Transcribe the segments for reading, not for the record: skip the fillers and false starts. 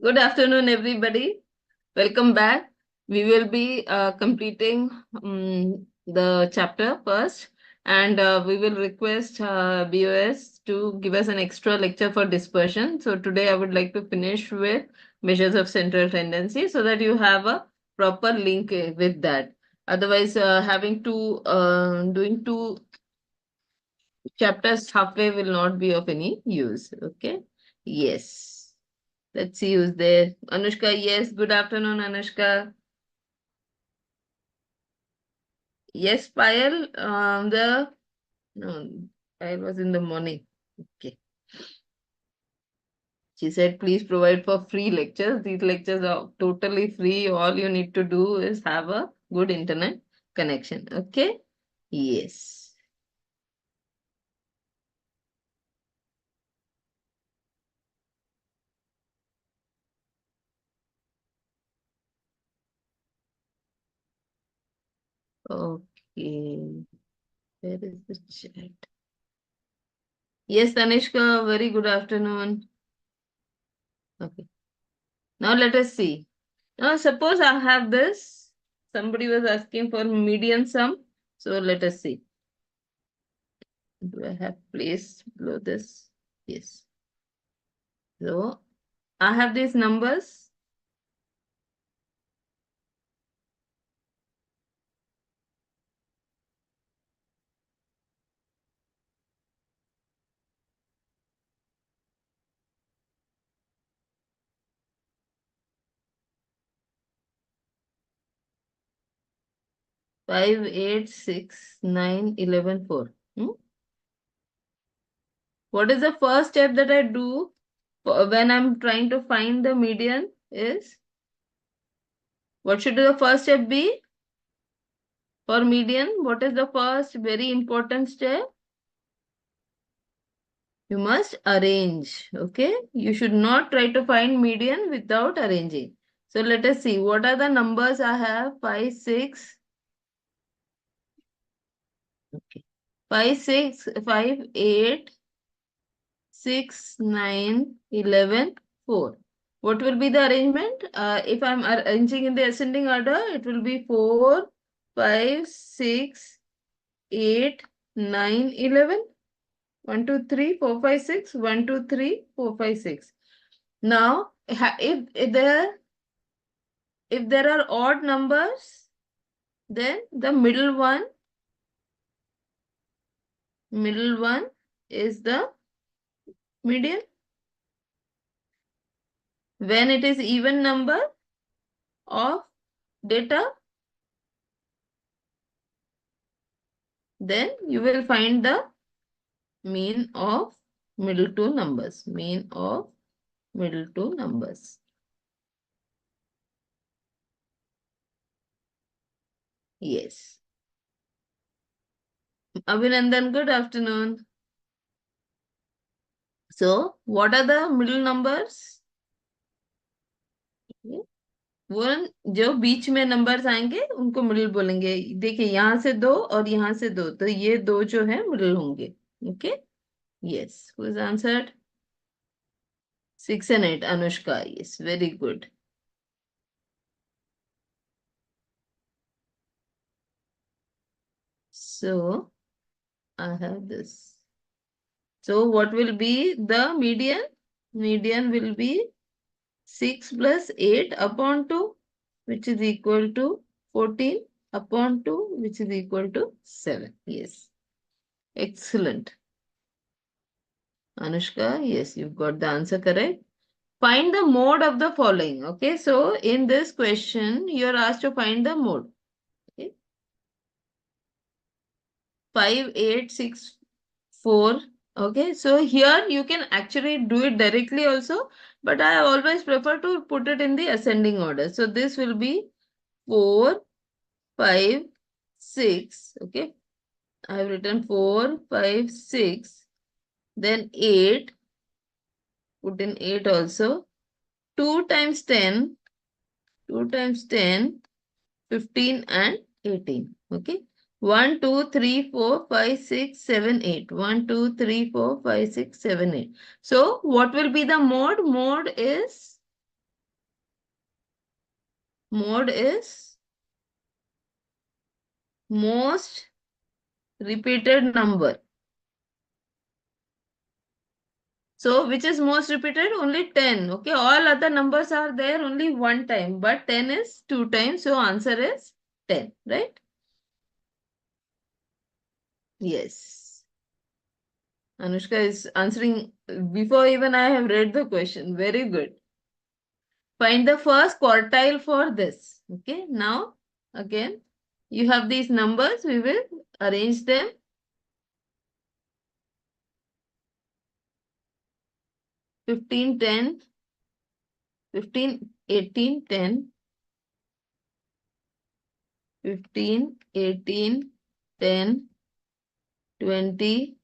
Good afternoon, everybody. Welcome back. We will be completing the chapter first, and we will request BOS to give us an extra lecture for dispersion. So today I would like to finish with measures of central tendency so that you have a proper link with that. Otherwise, having doing two chapters halfway will not be of any use. Okay. Yes. Let's see who's there. Anushka, yes. Good afternoon, Anushka. Yes, Payal. No, Payal was in the morning. Okay. She said, please provide for free lectures. These lectures are totally free. All you need to do is have a good internet connection. Okay. Yes. Okay. Where is the chat? Yes, Tanishka. Very good afternoon. Okay. Now let us see. Now, suppose I have this. Somebody was asking for median sum. So let us see. Do I have place below this? Yes. So I have these numbers. Five, 8, 6, 9, 11, 4. What is the first step that I do when I'm trying to find the median is? What should the first step be for median? What is the first very important step? You must arrange, okay? You should not try to find median without arranging. So let us see, what are the numbers I have? 5, 6, okay. 5, 6, 5, 8, 6, 9, 11, 4. What will be the arrangement? If I'm arranging in the ascending order, it will be 4, 5, 6, 8, 9, 11. 1, 2, 3, 4, 5, 6. 1, 2, 3, 4, 5, 6. Now, if there are odd numbers, then the middle one is the median. When it is even number of data, then you will find the mean of middle two numbers. Mean of middle two numbers. Yes. Abhinandan, good afternoon. So, what are the middle numbers? वो जो बीच में numbers आएंगे उनको middle बोलेंगे. देखिए यहाँ से दो और यहाँ से दो, तो ये दो जो है मिडिल होंगे. Okay. Yes, who is answered? 6 and 8. Anushka, yes, very good. So I have this. So what will be the median? Median will be 6 plus 8 upon 2, which is equal to 14 upon 2, which is equal to 7. Yes. Excellent. Anushka, yes, you've got the answer correct. Find the mode of the following. Okay, so in this question, you're asked to find the mode. Okay, 5, 8, 6, 4. Okay, so here you can actually do it directly also, but I always prefer to put it in the ascending order. So this will be 4, 5, 6. Okay, I have written 4, 5, 6, then 8. Put in 8 also. 2 times 10, 2 times 10, 15 and 18. Okay. 1, 2, 3, 4, 5, 6, 7, 8. 1, 2, 3, 4, 5, 6, 7, 8. So what will be the mode? Mode is Mode is most repeated number. So which is most repeated? Only 10. Okay, all other numbers are there only one time, but 10 is two times. So answer is 10, right? Yes. Anushka is answering before even I have read the question. Very good. Find the first quartile for this. Okay, now again, you have these numbers. We will arrange them. 15, 10, 15, 18, 10, 15, 18, 10, 20,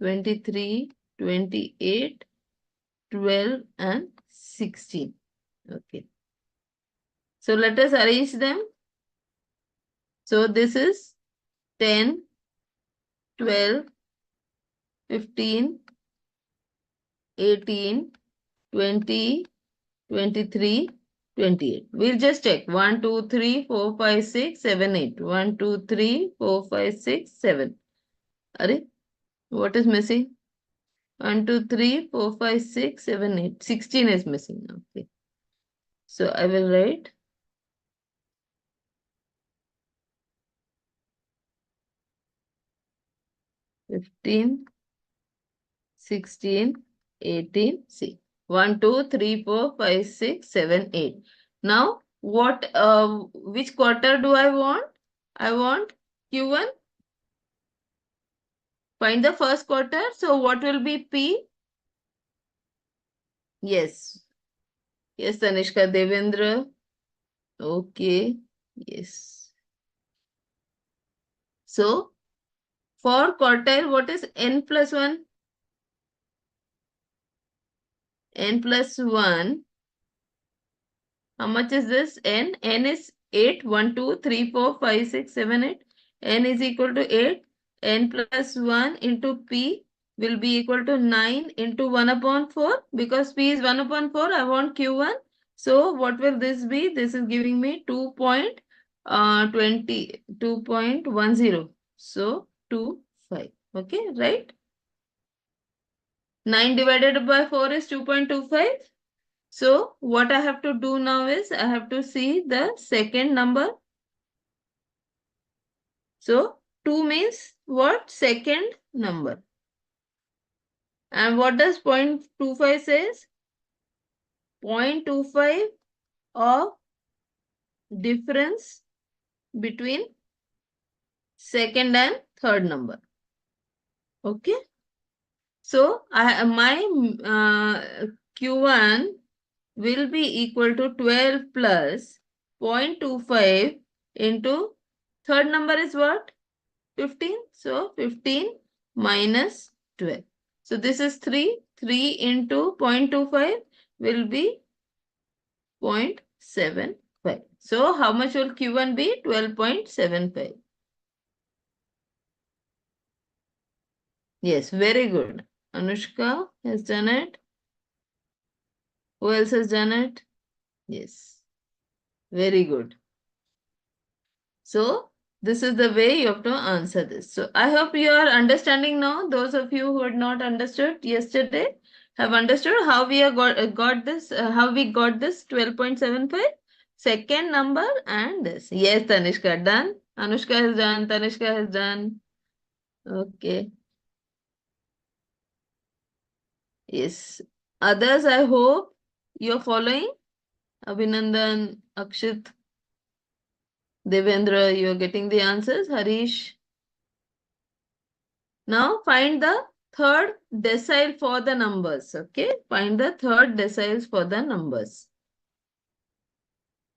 23, 28, 12, and 16. Okay. So let us arrange them. So this is 10, 12, 15, 18, 20, 23, 28. We'll just check. 1, 2, 3, 4, 5, 6, 7, 8. 1, 2, 3, 4, 5, 6, 7. Are what is missing? 1, 2, 3, 4, 5, 6, 7, 8. 16 is missing. Okay. So I will write 15, 16, 18. See. 1, 2, 3, 4, 5, 6, 7, 8. Now, which quarter do I want? I want Q1. Find the first quarter. So what will be P? Yes. Yes, Tanishka Devendra. Okay. Yes. So, for quartile, what is n plus 1? N plus 1. How much is this? N? N is 8. 1, 2, 3, 4, 5, 6, 7, 8. N is equal to 8. N plus 1 into P will be equal to 9 into 1 upon 4. Because P is 1 upon 4, I want Q1. So what will this be? This is giving me 2.10. So 2, 5. Okay, right? 9 divided by 4 is 2.25. So what I have to do now is I have to see the second number. So 2 means what? Second number. And what does 0.25 says? 0.25 of difference between second and third number. Okay. So my Q1 will be equal to 12 plus 0.25 into third number is what? 15. So 15 minus 12. So this is 3. 3 into 0.25 will be 0.75. So how much will Q1 be? 12.75. Yes, very good. Anushka has done it. Who else has done it? Yes, very good. So this is the way you have to answer this. So I hope you are understanding now. Those of you who had not understood yesterday have understood how we are got this, how we got this 12.75. Second number and this. Yes, Tanishka done. Anushka has done. Tanishka has done. Okay. Yes. Others, I hope you're following. Abhinandan, Akshit, Devendra, you're getting the answers. Harish. Now find the third decile for the numbers. Okay. Find the third deciles for the numbers.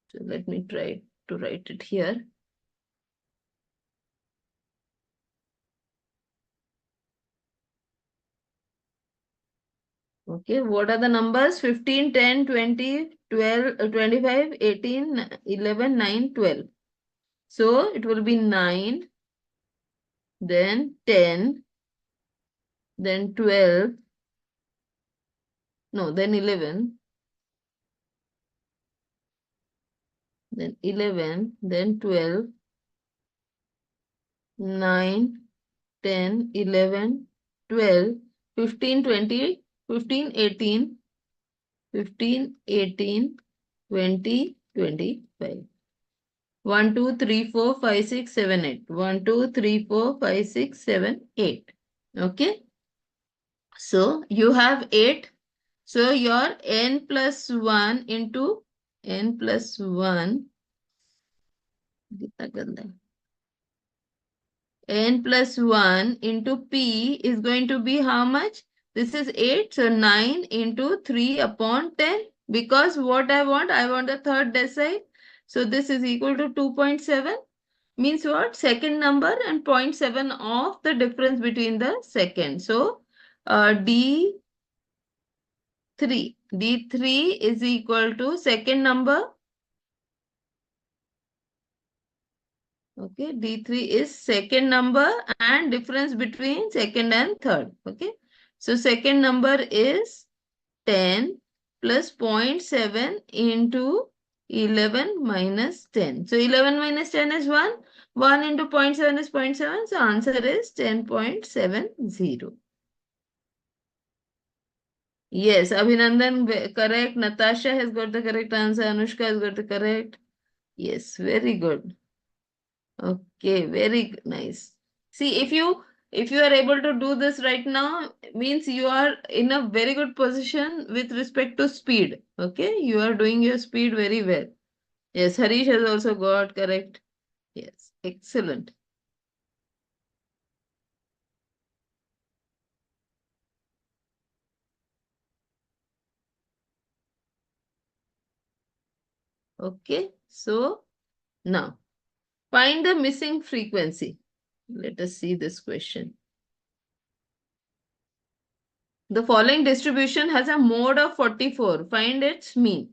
So let me try to write it here. Okay, what are the numbers? 15, 10, 20, 12, 25, 18, 11, 9, 12. So it will be 9, then 10, then 12, no, then 11, then 11, then 12, 9, 10, 11, 12, 15, 20, 15, 18, 15, 18, 20, 25. 1, 2, 3, 4, 5, 6, 7, 8. 1, 2, 3, 4, 5, 6, 7, 8. Okay. So you have 8. So your n plus 1 into n plus 1. कितना गंदा है. N plus 1 into P is going to be how much? This is 8. So 9 into 3 upon 10. Because what I want the third decile. So this is equal to 2.7. Means what? Second number and zero point 0.7 of the difference between the second. So D3. D3 is equal to second number. Okay, D3 is second number and difference between second and third. Okay, so second number is 10 plus zero point 0.7 into 11 minus 10. So 11 minus 10 is 1. 1 into zero point 0.7 is 0.7. So answer is 10.70. Yes, Abhinandan correct. Natasha has got the correct answer. Anushka has got the correct. Yes, very good. Okay, very nice. See, if you are able to do this right now, means you are in a very good position with respect to speed. Okay, you are doing your speed very well. Yes, Harish has also got correct. Yes, excellent. Okay, so now find the missing frequency. Let us see this question. The following distribution has a mode of 44. Find its mean.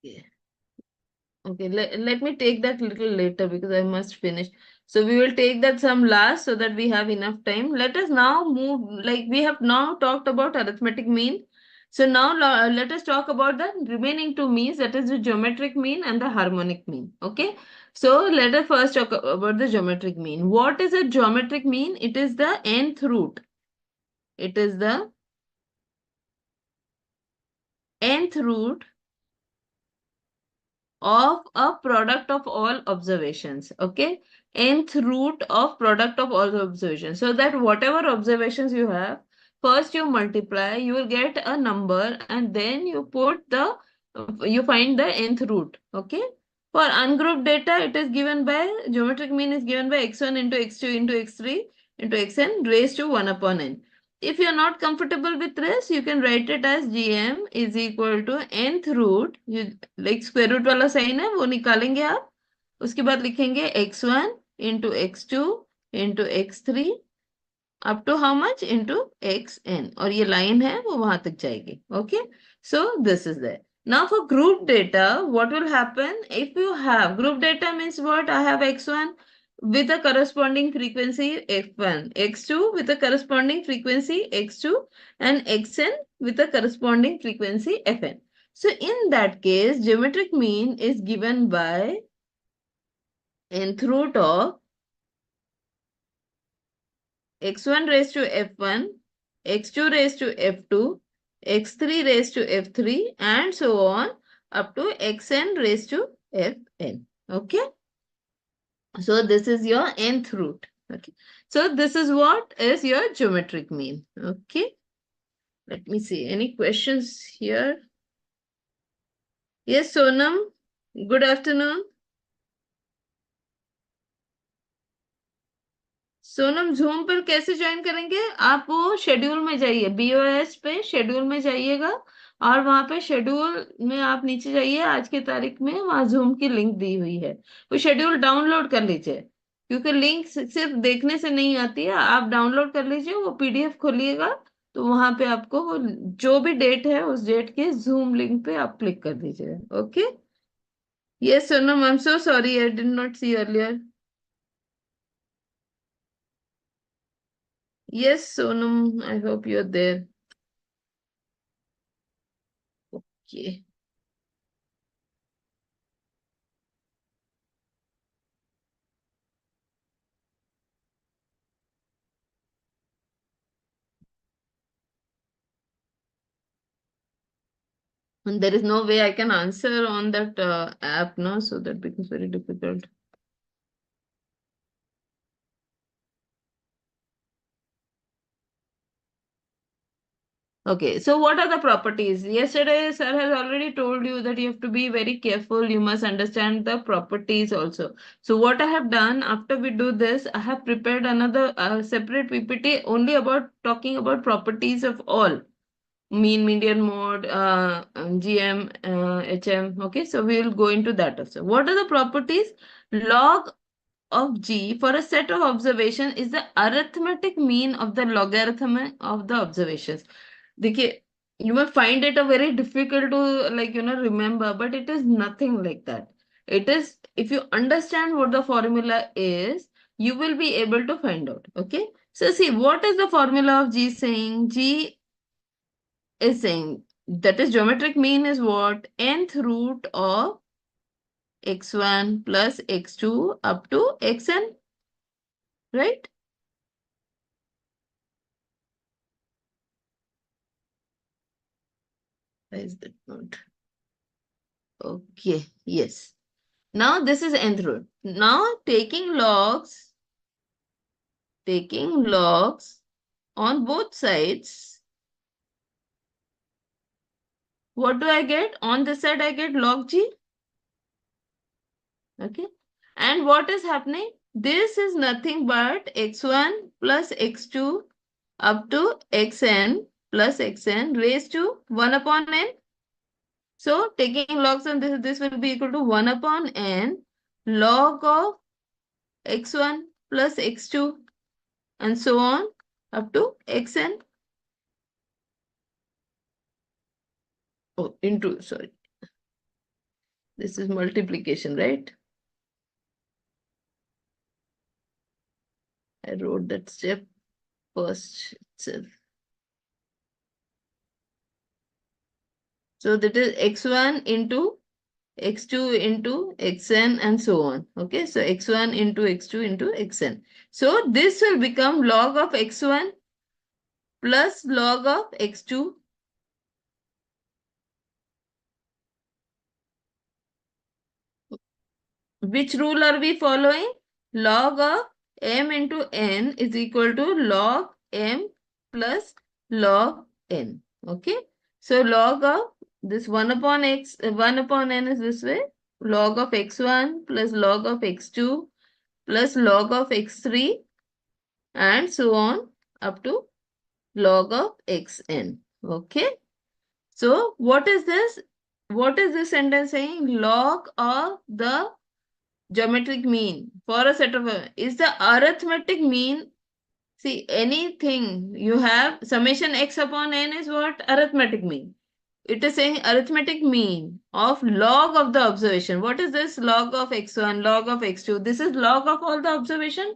Yeah. Okay, let me take that little later because I must finish. So we will take that some last so that we have enough time. Let us now move, like we have now talked about arithmetic mean. So now let us talk about the remaining two means, that is the geometric mean and the harmonic mean. Okay, so let us first talk about the geometric mean. What is a geometric mean? It is the nth root. It is the nth root of a product of all observations. Okay, nth root of product of all the observations, so that whatever observations you have, first you multiply, you will get a number, and then you put the you find the nth root. Okay, for ungrouped data, it is given by geometric mean is given by x1 into x2 into x3 into xn raised to 1 upon n. If you are not comfortable with this, you can write it as gm is equal to nth root. You like square root वाला sign है वो निकालेंगे आप. उसके बाद लिखेंगे x1 into x2 into x3 up to how much into xn, और ये लाइन है वो वहां तक जाएगी. Okay, so this is there. Now for group data, what will happen if you have group data means what? I have x1 with a corresponding frequency f1, x2 with a corresponding frequency x2, and xn with a corresponding frequency fn. So in that case, geometric mean is given by nth root of x1 raised to f1, x2 raised to f2, x3 raised to f3, and so on up to xn raised to fn. Okay, so this is your nth root. Okay, so this is what is your geometric mean. Okay, let me see any questions here. Yes, Sonam, good afternoon. Sonam, zoom पर कैसे join करेंगे आप? वो schedule में जाइए, BOS पे schedule में जाइएगा, और वहां पे शेड्यूल में आप नीचे जाइए, आज की तारीख में वहां जूम की लिंक दी हुई है, वो शेड्यूल डाउनलोड कर लीजिए, क्योंकि लिंक सिर्फ देखने से नहीं आती है, आप डाउनलोड कर लीजिए, वो पीडीएफ खोलिएगा, तो वहां पे आपको वो जो भी डेट है उस डेट के जूम लिंक पे आप क्लिक कर दीजिए. Okay. Yes Sonam, I am so sorry, I did not see earlier. Yes, Sonam, I hope you're there. Okay. And there is no way I can answer on that app, no, so that becomes very difficult. Okay, so what are the properties? Yesterday, sir has already told you that you have to be very careful. You must understand the properties also. So what I have done after we do this, I have prepared another separate PPT only about talking about properties of all. Mean, median, mode, GM, HM. Okay, so we will go into that also. What are the properties? Log of G for a set of observation is the arithmetic mean of the logarithm of the observations. देखिए, you may find it a very difficult to remember, but it is nothing like that. It is, if you understand what the formula is, you will be able to find out. Okay. So see, what is the formula of G saying? G is saying that is geometric mean is what? Nth root of x1 plus x2 up to xn, right? Why is that not? Okay, yes. Now this is nth root. Now taking logs on both sides, what do I get? On this side, I get log g. Okay. And what is happening? This is nothing but x1 plus x2 up to xn plus xn raised to 1 upon n. So taking logs on this will be equal to 1 upon n log of x1 plus x2 and so on up to xn. Oh, into, sorry. This is multiplication, right? I wrote that step first itself. So that is x1 into x2 into xn and so on. Okay, so x1 into x2 into xn. So this will become log of x1 plus log of x2. Which rule are we following? Log of m into n is equal to log m plus log n. Okay. So log of this 1 upon x, 1 upon n is this way. Log of x1 plus log of x2 plus log of x3 and so on up to log of xn. Okay. So what is this? What is this sentence saying? Log of the geometric mean for a set of is the arithmetic mean. See, anything you have summation x upon n is what? Arithmetic mean. It is saying arithmetic mean of log of the observation. What is this? Log of x1, log of x2. This is log of all the observation.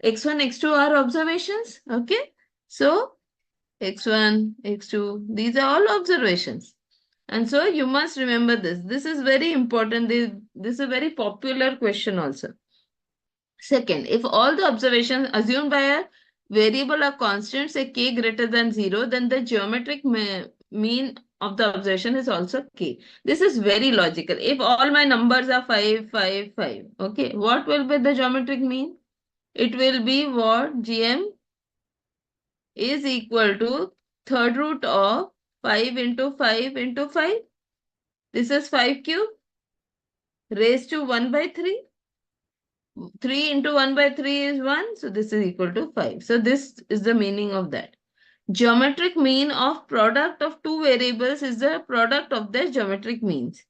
X1, x2 are observations. Okay. So x1, x2, these are all observations. And so you must remember this. This is very important. This is a very popular question also. Second, if all the observations assumed by a variable are constant, say k greater than 0, then the geometric mean of the observation is also k. This is very logical. If all my numbers are 5, 5, 5, okay, what will be the geometric mean? It will be what? GM is equal to third root of 5 into 5 into 5. This is 5 cube raised to 1 by 3. 3 into 1 by 3 is 1. So this is equal to 5. So this is the meaning of that. Geometric mean of product of two variables is the product of their geometric means.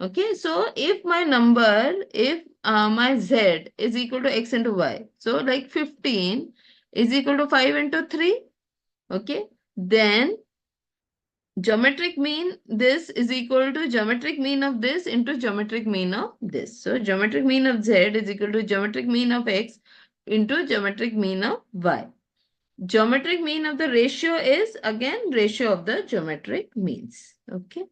Okay. So if my number, if my z is equal to x into y. So like 15 is equal to 5 into 3. Okay. Then geometric mean this is equal to geometric mean of this into geometric mean of this. So geometric mean of z is equal to geometric mean of x into geometric mean of y. Geometric mean of the ratio is again ratio of the geometric means. Okay.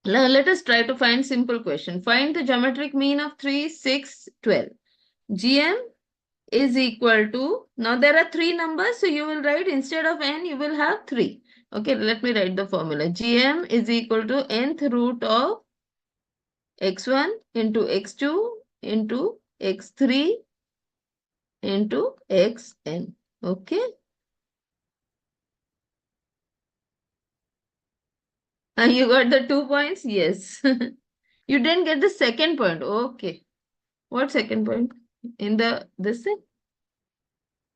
Let us try to find simple question. Find the geometric mean of 3, 6, 12. GM is equal to, now there are three numbers, so you will write instead of n, you will have 3. Okay, let me write the formula. GM is equal to nth root of x1 into x2 into x3 into xn. Okay. And you got the 2 points? Yes. You didn't get the second point. Okay. What second point? In the this thing?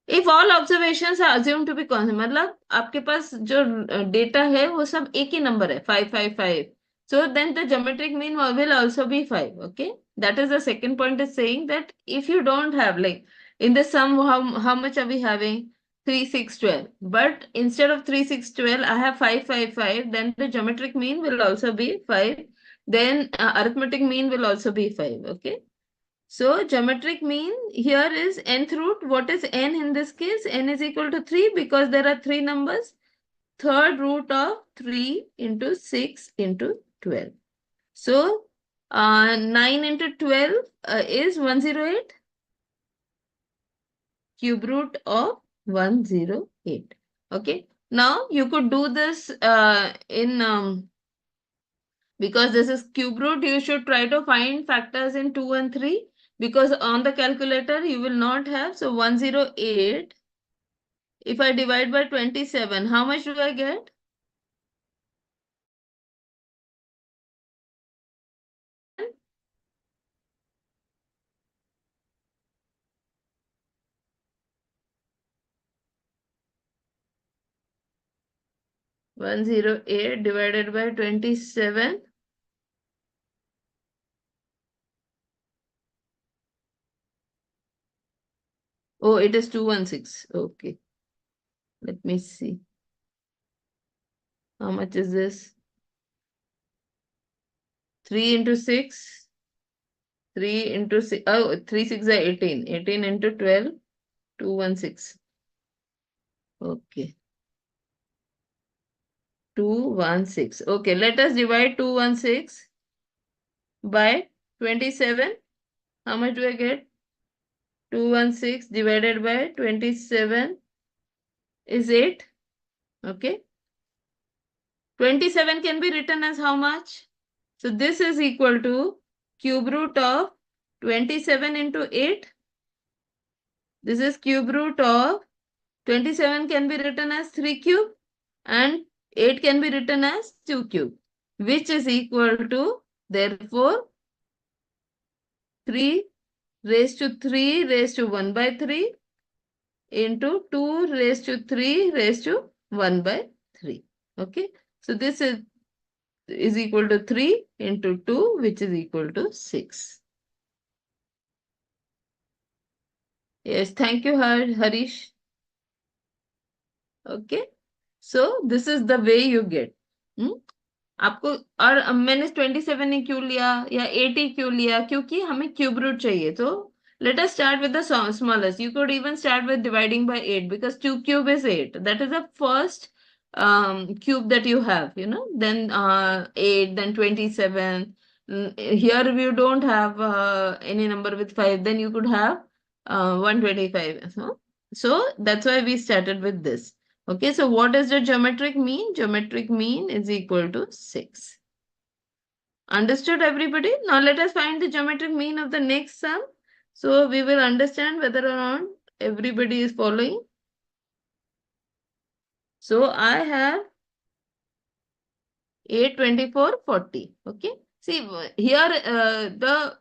If all observations are assumed to be constant, मतलब आपके पास जो data है वो सब एक ही number है 555. So then the geometric mean will also be 5. Okay, that is the second point is saying that if you don't have like in the sum how much are we having 3 6 12, but instead of 3 6 12 I have 555, then the geometric mean will also be 5. Then arithmetic mean will also be 5. Okay. So geometric mean here is nth root. What is n in this case? N is equal to 3 because there are three numbers. Third root of 3 into 6 into 12. So 9 into 12 is 108. Cube root of 108. Okay. Now you could do this in because this is cube root, you should try to find factors in 2 and 3 because on the calculator you will not have. So 108, if I divide by 27, how much do I get? 108 divided by 27. Oh, it is 216. Okay. Let me see. How much is this? 3 into 6. 3 into 6. Oh, 3 6 are 18. 18 into 12. 216. Okay. 216. Okay, let us divide 216 by 27. How much do I get? 216 divided by 27 is 8. Okay. 27 can be written as how much? So this is equal to cube root of 27 into 8. This is cube root of 27 can be written as 3 cube and 8 can be written as 2 cube, which is equal to, therefore, 3 raised to 3 raised to 1 by 3 into 2 raised to 3 raised to 1 by 3. Okay. So this is equal to 3 into 2, which is equal to 6. Yes, thank you, Harish. Okay. So this is the way you get. आपको और मैंने 27 ही क्यों लिया या 80 क्यों लिया, क्योंकि हमें क्यूब रूट चाहिए. तो let us start with the smallest. You could even start with dividing by 8 because 2 cube is 8. That is the first cube that you have, then 8, then 27. Here if you don't have any number with 5, then you could have 125. So that's why we started with this. Okay, so what is the geometric mean? Geometric mean is equal to 6. Understood, everybody? Now let us find the geometric mean of the next sum. So we will understand whether or not everybody is following. So I have 8, 24, 40. Okay. See, here the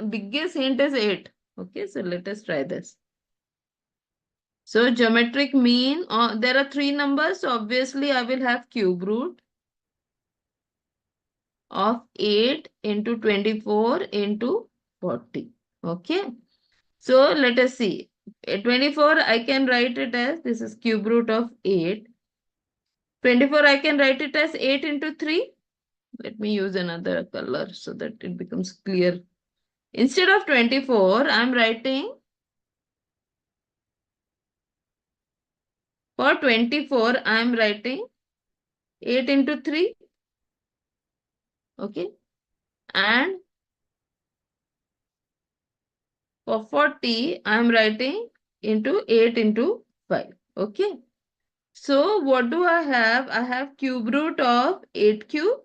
biggest hint is 8. Okay, so let us try this. So geometric mean, there are three numbers. So obviously I will have cube root of 8 into 24 into 40. Okay. So let us see. 24 I can write it as, this is cube root of 8. 24 I can write it as 8 into 3. Let me use another color so that it becomes clear. Instead of 24, I'm writing For 24, I am writing 8 into 3. Okay. And for 40, I am writing into 8 into 5. Okay. So what do I have? I have cube root of 8 cube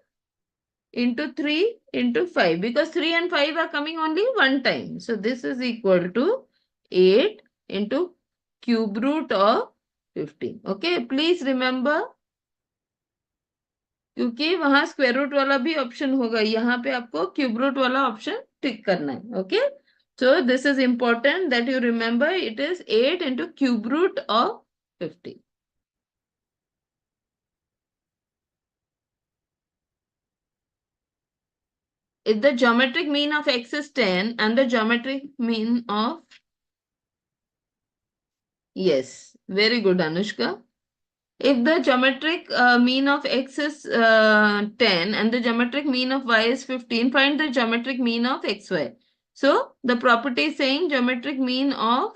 into 3 into 5, because 3 and 5 are coming only one time. So this is equal to 8 into cube root of 15. Okay. Please remember, क्योंकि वहां square root वाला भी option होगा, यहाँ पे आपको cube root वाला option tick करना है. Okay. So this is important that you remember it is 8 into cube root of 50. If the geometric mean of x is 10 and the geometric mean of, yes, very good Anushka. If the geometric mean of x is 10 and the geometric mean of y is 15, find the geometric mean of xy. So the property is saying geometric mean of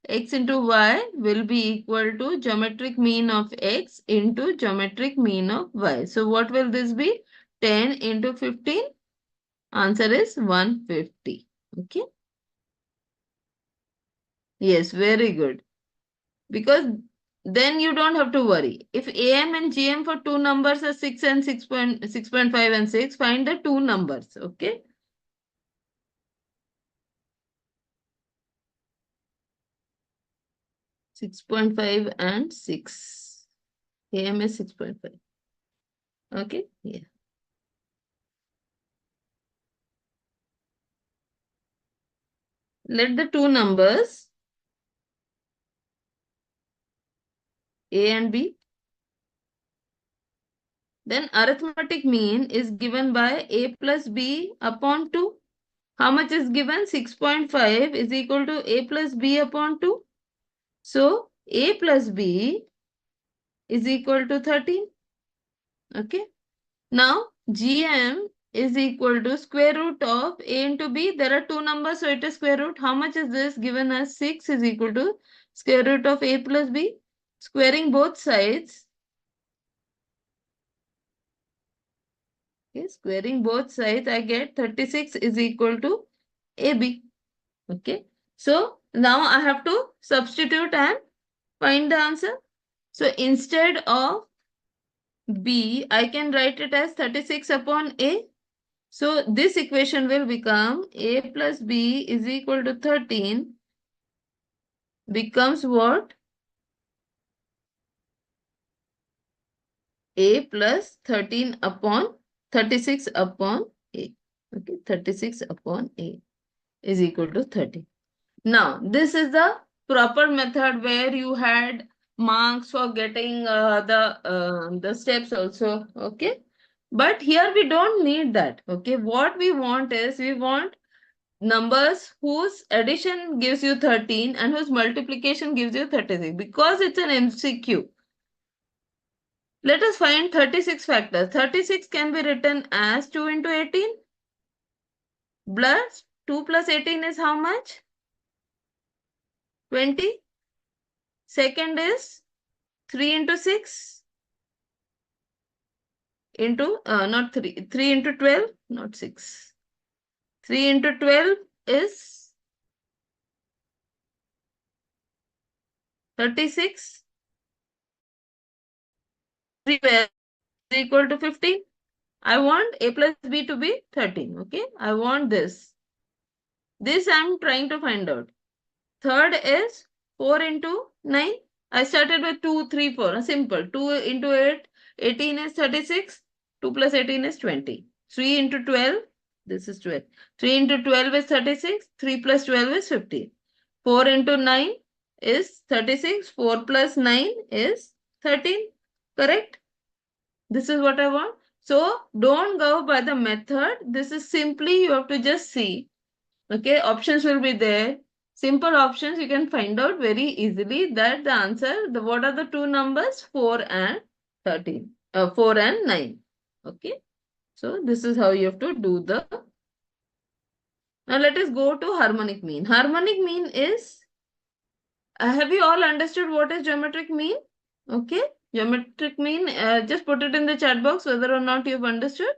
x into y will be equal to geometric mean of x into geometric mean of y. So what will this be? 10 into 15. Answer is 150. Okay. Yes, very good. Because then you don't have to worry. If AM and GM for two numbers are 6 and 6.5 and 6, find the two numbers. Okay. Six 6.5 and 6. AM is 6.5. Okay. Yeah. Let the two numbers A and B. Then arithmetic mean is given by A plus B upon 2. How much is given? 6.5 is equal to A plus B upon 2. So A plus B is equal to 13. Okay. Now GM is equal to square root of A into B. There are two numbers, so it is square root. How much is this? Given as 6 is equal to square root of A plus B. Squaring both sides. Okay, squaring both sides, I get 36 is equal to AB. Okay. So now I have to substitute and find the answer. So instead of B, I can write it as 36 upon A. So this equation will become A plus B is equal to 13 becomes what? A plus 13 upon 36 upon A. Okay, 36 upon A is equal to 30. Now, this is the proper method where you had marks for getting the steps also. Okay. But here we don't need that. Okay. What we want is we want numbers whose addition gives you 13 and whose multiplication gives you 36, because it's an MCQ. Let us find 36 factors. 36 can be written as 2 into 18 plus 2 plus 18 is how much? 20. Second is 3 into 6 into, not 3, 3 into 12, not 6. 3 into 12 is 36. 3 is equal to 15. I want A plus B to be 13. Okay. I want this. This I'm trying to find out. Third is 4 into 9. I started with 2, 3, 4. Simple. 2 into 8. 18 is 36. 2 plus 18 is 20. 3 into 12. This is 12. 3 into 12 is 36. 3 plus 12 is 50. 4 into 9 is 36. 4 plus 9 is 13. Correct? This is what I want. So don't go by the method. This is simply you have to just see. Okay, options will be there. Simple options you can find out very easily that the answer, what are the two numbers? 4 and 13. 4 and 9. Okay. So this is how you have to do the. Now let us go to harmonic mean. Harmonic mean is, have you all understood what is geometric mean? Okay, geometric mean, just put it in the chat box whether or not you've understood.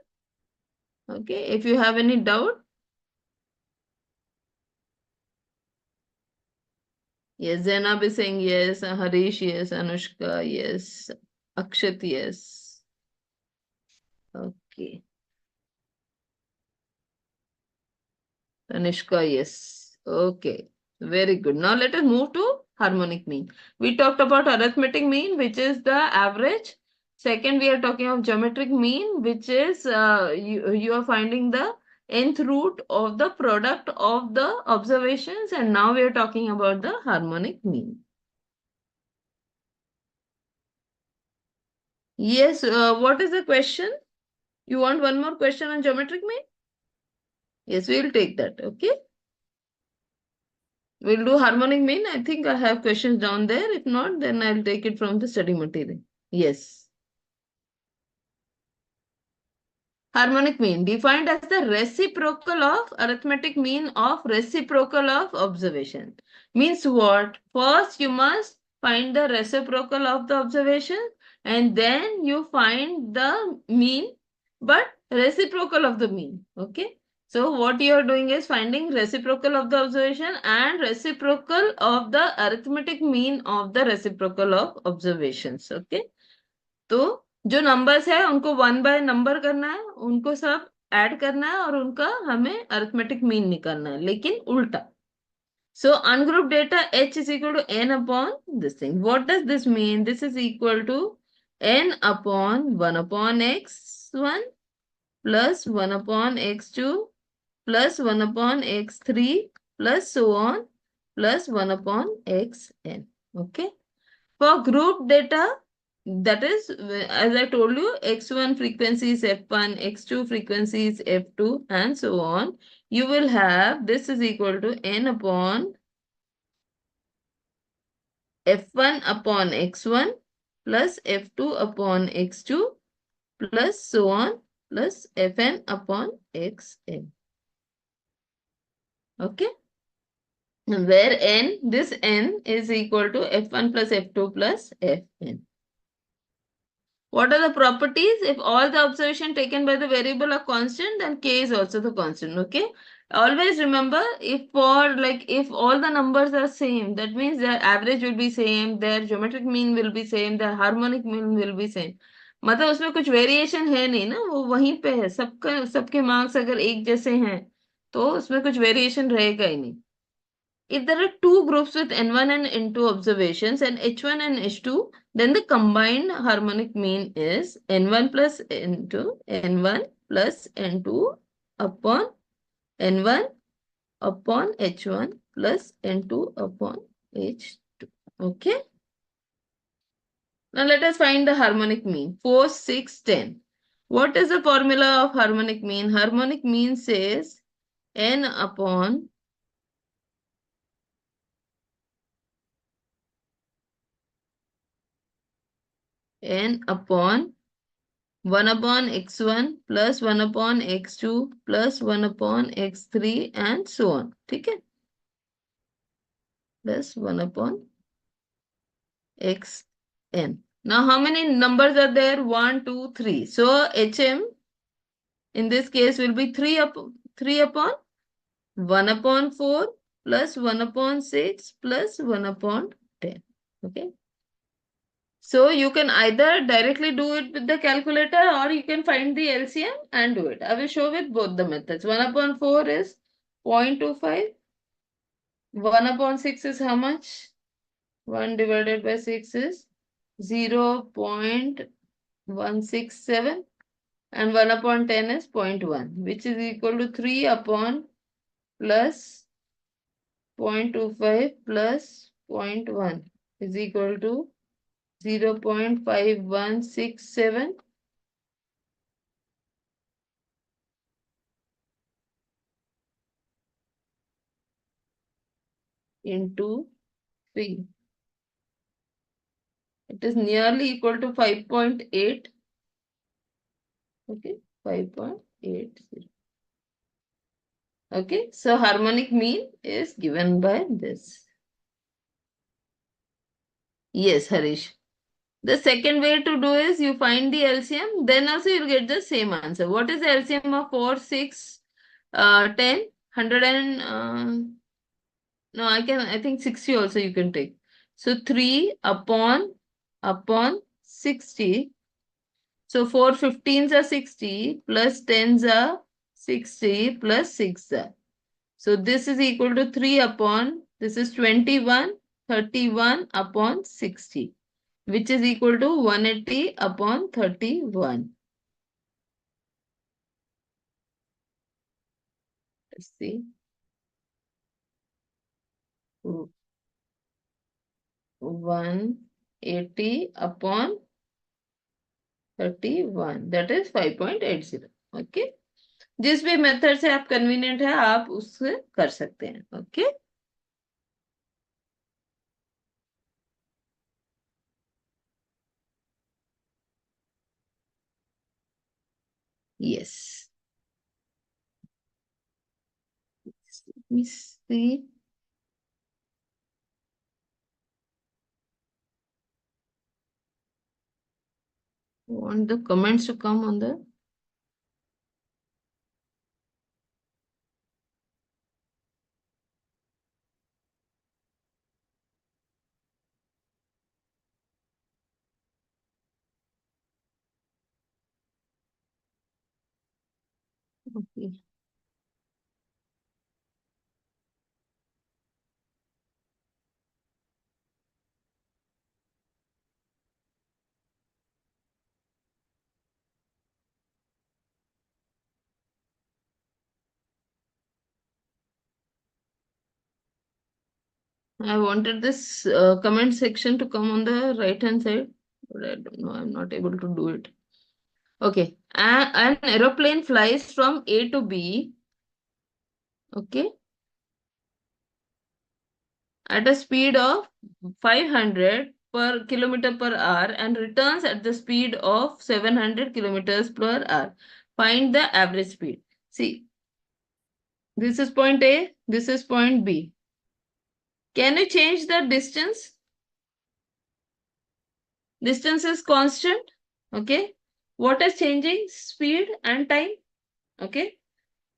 Okay, if you have any doubt. Yes, Zainab is saying yes, Harish yes, Anushka yes, Akshat yes. Okay, Tanishka yes. Okay, very good. Now let us move to harmonic mean. We talked about arithmetic mean, which is the average. Second, we are talking of geometric mean, which is you are finding the nth root of the product of the observations, and now we are talking about the harmonic mean. Yes, what is the question? You want one more question on geometric mean? Yes, we will take that. Okay. We'll do harmonic mean. I think I have questions down there. If not, then I'll take it from the study material. Yes. Harmonic mean defined as the reciprocal of arithmetic mean of reciprocal of observation. Means what? First, you must find the reciprocal of the observation and then you find the mean, but reciprocal of the mean. Okay. So what you are doing is finding reciprocal of the observation and reciprocal of the arithmetic mean of the reciprocal of observations. Okay. तो जो numbers है उनको one by number करना है, उनको सब add करना है और उनका हमें अरिथमेटिक मीन निकालना है, लेकिन उल्टा. So ungroup data h is equal to n upon this thing. What does this mean? This is equal to n upon 1 upon x1 plus 1 upon x2 plus 1 upon x3 plus so on plus 1 upon xn. Okay. For group data, that is, as I told you, x1 frequency is f1, x2 frequency is f2, and so on. You will have this is equal to n upon f1 upon x1 plus f2 upon x2 plus so on plus fn upon xn. Okay? Where n, this n is equal to f1 plus f2 plus fn. What are the properties? If all the observation taken by the variable are constant, then k is also the constant. Okay. Always remember, if all the numbers are same, that means their average will be same, their geometric mean will be same, their harmonic mean will be same. मतलब उसमें कुछ variation है नहीं ना, वो वहीं पे है, सबका सबके मार्क्स अगर एक जैसे हैं तो उसमें कुछ वेरिएशन रहेगा ही नहीं. If there are two groups with N1 and N2 observations and H1 and H2, then the combined harmonic mean is N1 plus N2, N1 plus N2 upon N1 upon H1 plus N2 upon H2. Okay. Now let us find the harmonic mean. 4, 6, 10. What is the formula of harmonic mean? Harmonic mean says N upon N upon 1 upon x1 plus 1 upon x2 plus 1 upon x3 and so on. ठीक है? Plus 1 upon xn. Now how many numbers are there? 1, 2, 3. So hm in this case will be 3 upon 1 upon 4 plus 1 upon 6 plus 1 upon 10. Okay. So you can either directly do it with the calculator or you can find the LCM and do it. I will show with both the methods. 1 upon 4 is 0.25. 1 upon 6 is how much? 1 divided by 6 is 0.167 and 1 upon 10 is 0.1, which is equal to 3 upon plus 0.25 plus 0.1 is equal to 0.5167 into 3. It is nearly equal to 5.8. Okay, 5.80. Okay, so harmonic mean is given by this. Yes, Harish. The second way to do is you find the LCM, then also you'll get the same answer. What is the LCM of 4, 6, 10, 100 and no, I think 60 also you can take. So 3 upon 60. So 4 15s are 60 plus 10s are 60 plus 6 are. So this is equal to 3 upon, this is 21, 31 upon 60, which is equal to 180 upon 31. Let's see. 180 upon 31. That is 5.80. Okay. जिस भी method से आप convenient है आप उससे कर सकते हैं. Okay. Yes. Let me see. Want the comments to come on the. Okay. I wanted this comment section to come on the right hand side, but I don't know. I'm not able to do it. Okay. An aeroplane flies from A to B. Okay. At a speed of 500 per kilometer per hour and returns at the speed of 700 kilometers per hour. Find the average speed. See, this is point A, this is point B. Can you change the distance? Distance is constant. Okay. What is changing? Speed and time. Okay.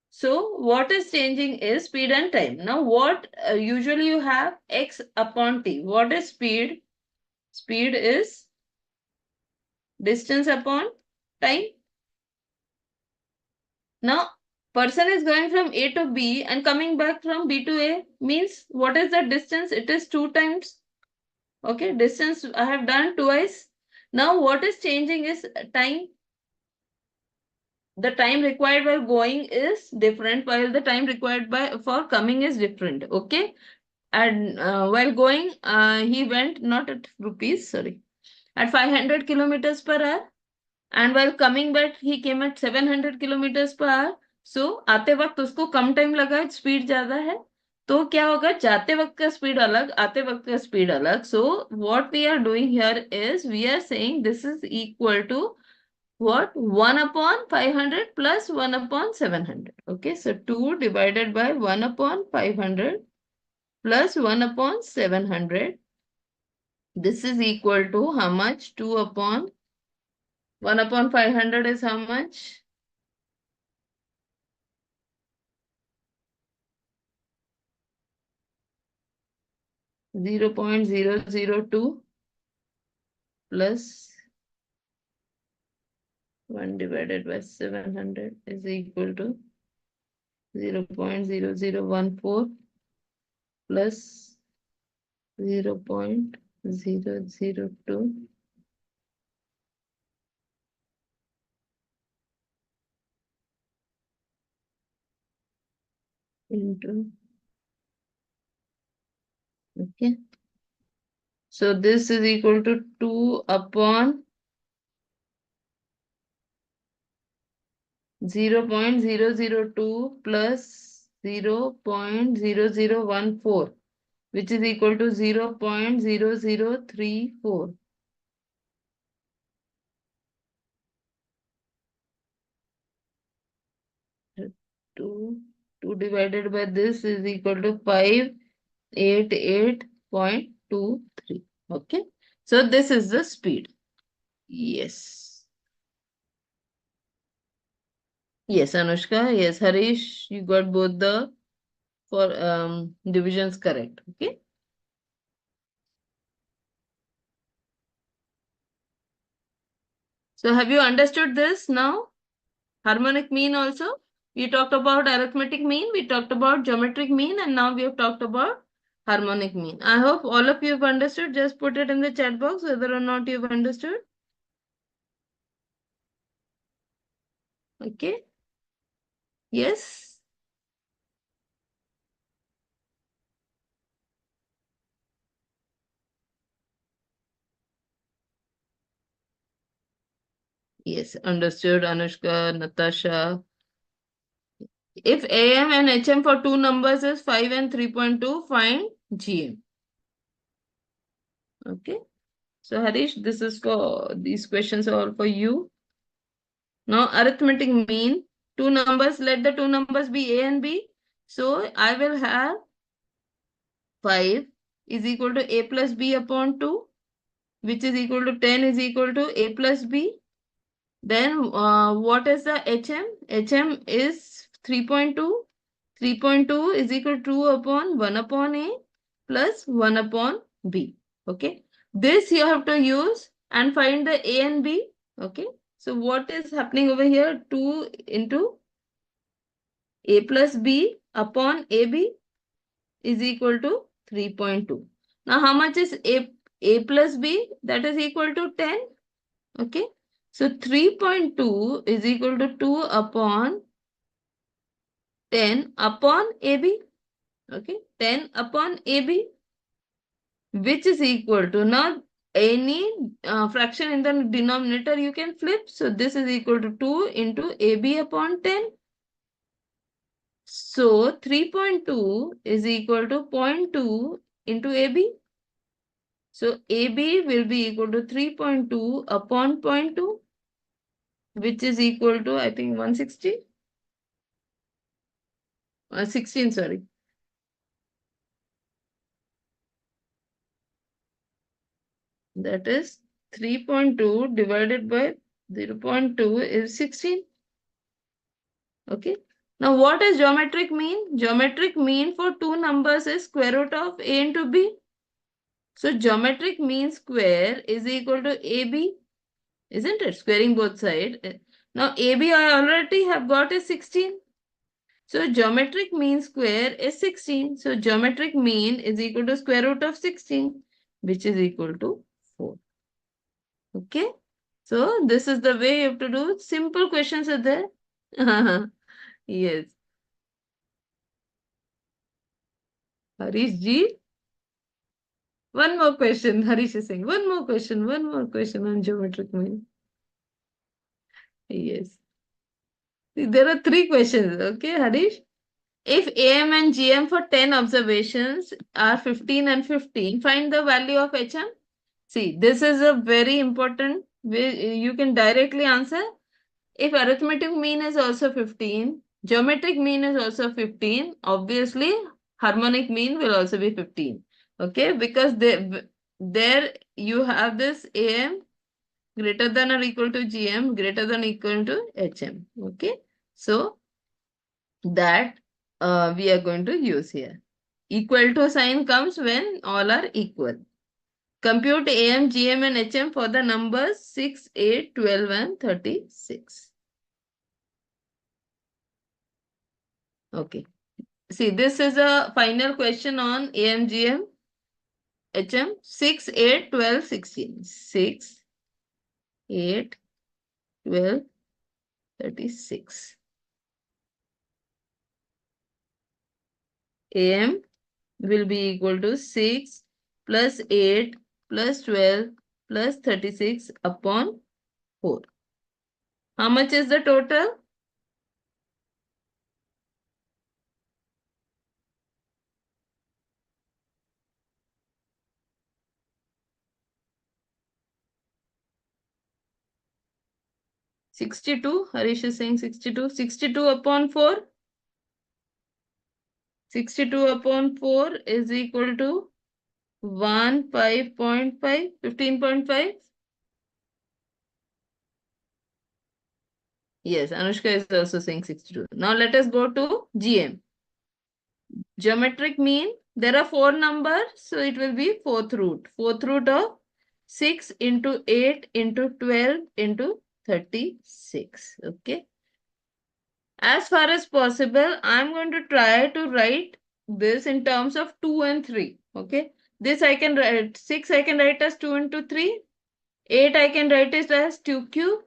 So what is changing is speed and time. Now what usually you have x upon t. What is speed? Speed is distance upon time. Now person is going from A to B and coming back from B to A means what is the distance? It is 2 times. Okay, distance I have done twice. Now what is changing is time. The time required while going is different while the time required for coming is different. Okay. And while going he went not at rupees, sorry, at 500 kilometers per hour, and while coming back he came at 700 kilometers per hour. So आते वक्त उसको कम time लगा, speed ज्यादा है. तो क्या होगा, जाते वक्त का स्पीड अलग, आते वक्त का स्पीड अलग. So what we are doing here is we are saying this is equal to what, 1 upon 500 plus 1 upon 700. Okay, so 2 divided by 1 upon 500 plus 1 upon 700. This is equal to how much? 2 upon 1 upon 500 is how much? 0.002 plus 1 divided by 700 is equal to 0.0014 plus 0.002 into, okay. So this is equal to 2 upon 0.002 plus 0.0014, which is equal to 0.0034. 2 divided by this is equal to 588.23. Okay. So this is the speed. Yes. Yes, Anushka. Yes, Harish, you got both the for divisions correct. Okay. So have you understood this now? Harmonic mean also. We talked about arithmetic mean, we talked about geometric mean, and now we have talked about harmonic mean. I hope all of you have understood. Just put it in the chat box whether or not you've understood. Okay. Yes. Yes. Understood, Anushka, Natasha. If AM and HM for two numbers is 5 and 3.2, find GM. Okay. So Harish, this is for these questions are all for you. Now arithmetic mean two numbers, let the two numbers be A and B. So I will have 5 is equal to A plus B upon 2, which is equal to 10 is equal to A plus B. Then what is the HM? HM is 3.2. 3.2 is equal to 2 upon 1 upon A plus 1 upon B. Okay. This you have to use and find the A and B. Okay. So what is happening over here? 2 into A plus B upon AB is equal to 3.2. Now how much is A plus B? That is equal to 10. Okay. So 3.2 is equal to 2 upon 10 upon AB. Okay. 10 upon AB, which is equal to, now any fraction in the denominator you can flip. So this is equal to 2 into AB upon 10. So 3.2 is equal to zero point 0.2 into AB. So AB will be equal to 3.2 upon zero point 0.2, which is equal to, I think, 160? 16, sorry. That is 3.2 divided by 0 0.2 is 16. Okay. Now what is geometric mean? Geometric mean for two numbers is square root of A into B. So geometric mean square is equal to AB, isn't it? Squaring both sides. Now AB I already have got is 16. So geometric mean square is 16. So geometric mean is equal to square root of 16, which is equal to 4. Okay. So this is the way you have to do. Simple questions are there. Yes. Harish ji, one more question. Harish is saying, one more question on geometric mean. Yes. See, there are three questions. Okay, Harish. If AM and GM for 10 observations are 15 and 15, find the value of HM. See, this is a very important way you can directly answer. If arithmetic mean is also 15, geometric mean is also 15, obviously harmonic mean will also be 15. Okay, because there you have this AM greater than or equal to GM greater than or equal to HM. Okay, so that we are going to use here. Equal to sign comes when all are equal. Compute AM, GM and HM for the numbers 6, 8, 12 and 36. Okay. See, this is a final question on AM, GM, HM 6, 8, 12, 16. 6, 8, 12, 36. AM will be equal to 6 plus 8 plus 12 plus 36 upon 4. How much is the total? 62. Harish is saying 62. 62 upon 4. 62 upon 4 is equal to 5.5, 15.5. Yes, Anushka is also saying 62. Now let us go to GM. Geometric mean, there are four numbers, so it will be fourth root. Fourth root of 6 into 8 into 12 into 36. Okay. As far as possible, I'm going to try to write this in terms of 2 and 3. Okay. This I can write, 6 I can write as 2 into 3. 8 I can write it as 2 cube.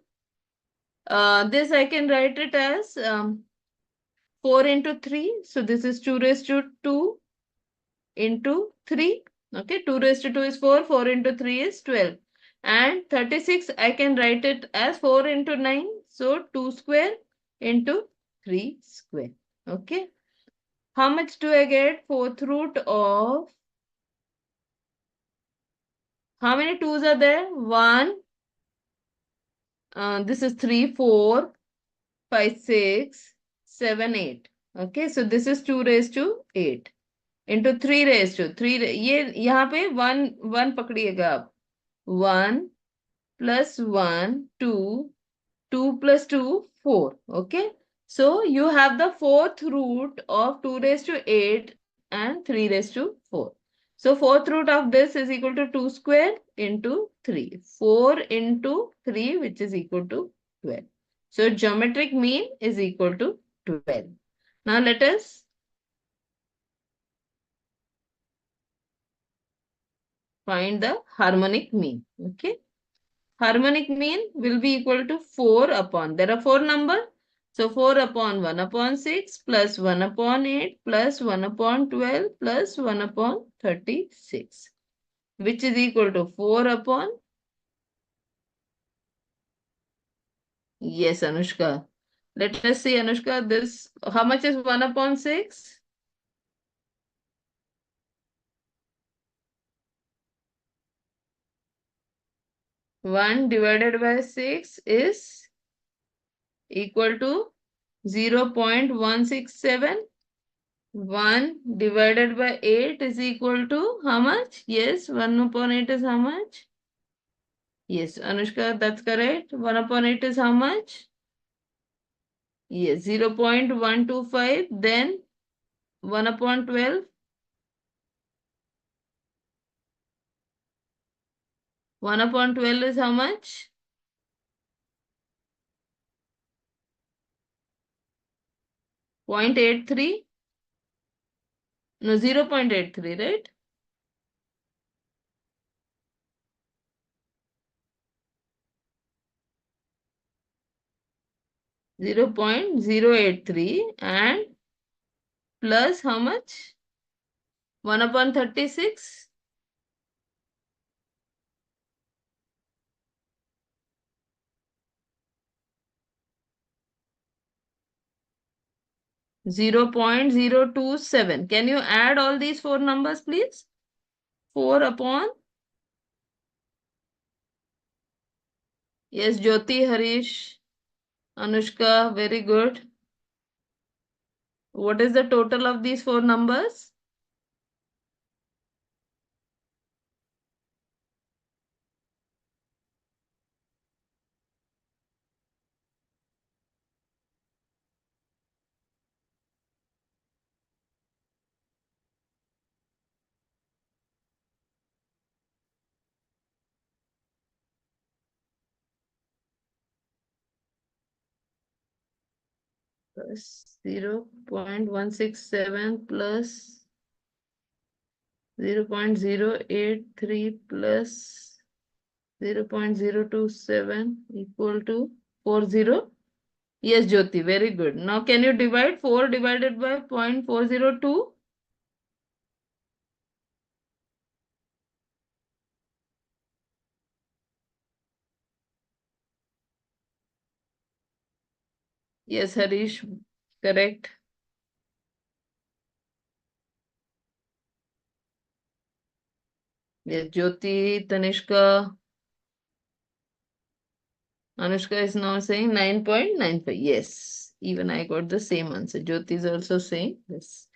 This I can write it as 4 into 3. So this is 2 raised to 2 into 3. Okay, 2 raised to 2 is 4. 4 into 3 is 12. And 36 I can write it as 4 into 9. So 2 square into 3 square. Okay. How much do I get? Fourth root of, how many 2's are there? 1. This is 3, 4, 5, 6, 7, 8. Okay, so this is 2 raised to 8 into 3 raised to 3. ये यहाँ पे 1 पकड़िएगा आप. 1 plus 1, 2, 2 plus 2, 4. Okay, so you have the fourth root of 2 raised to 8 and 3 raised to 4. So fourth root of this is equal to 2 square into 3. 4 into 3, which is equal to 12. So geometric mean is equal to 12. Now let us find the harmonic mean. Okay. Harmonic mean will be equal to 4 upon, there are 4 numbers. So 4 upon 1 upon 6 plus 1 upon 8 plus 1 upon 12 plus 1 upon 36, which is equal to 4 upon, yes, Anushka. Let us see, Anushka, this, how much is 1 upon 6? 1 divided by 6 is equal to 0.167. 1 divided by 8 is equal to how much? Yes, 1 upon 8 is how much? Yes, Anushka, that's correct. 1 upon 8 is how much? Yes, 0.125. Then 1 upon 12. 1 upon 12 is how much? 0.83. No, 0.83, right? 0.083 and plus how much? 1 upon 36. 0.027. Can you add all these four numbers, please? 4 upon, yes, Jyoti, Harish, Anushka, very good. What is the total of these four numbers? Plus 0.167 plus 0.083 plus 0.027 equal to 40. Yes, Jyoti, very good. Now can you divide 4 divided by 0.402? Yes, Harish, correct. Yes, Jyoti, Tanishka, Anushka is now saying 9.95. Yes, even I got the same answer. Jyoti is also saying this.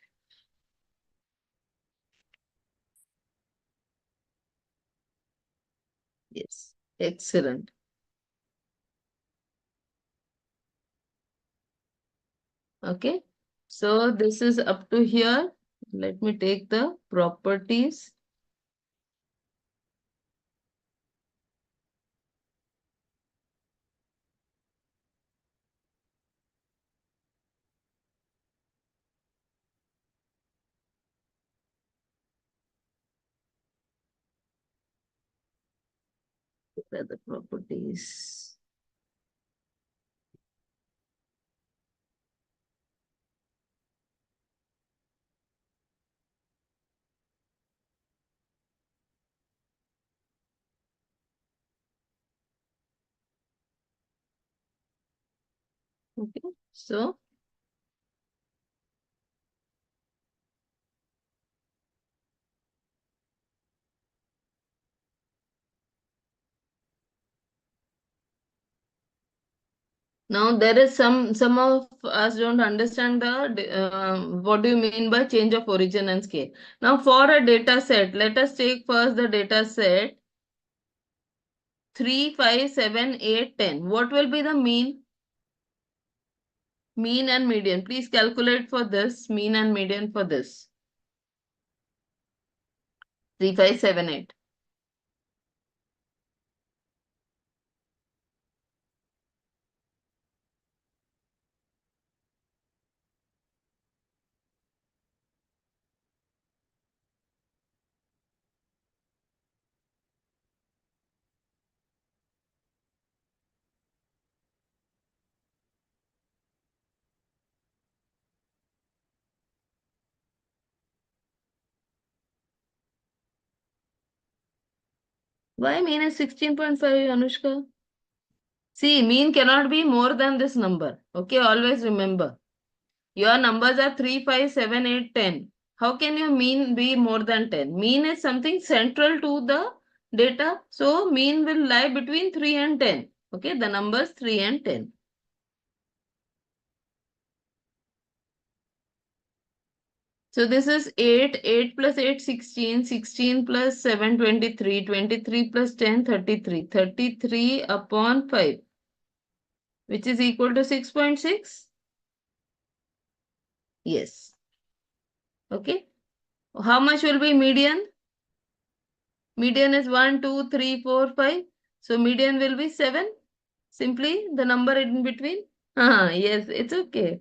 Yes. Excellent. Okay. So this is up to here. Let me take the properties. What are the properties? Okay. So now there is some of us don't understand what do you mean by change of origin and scale. Now for a data set, let us take first the data set 3, 5, 7, 8, 10. What will be the mean? Mean and median. Please calculate for this mean and median for this. 3, 5, 7, 8. Why mean is 16.5, Anushka? See, mean cannot be more than this number. Okay, always remember. Your numbers are 3, 5, 7, 8, 10. How can your mean be more than 10? Mean is something central to the data. So, mean will lie between 3 and 10. Okay, the numbers 3 and 10. So, this is 8, 8 plus 8, 16, 16 plus 7, 23, 23 plus 10, 33, 33 upon 5, which is equal to 6.6. Yes. Okay. How much will be median? Median is 1, 2, 3, 4, 5. So median will be 7. Simply the number in between. Yes, it's okay.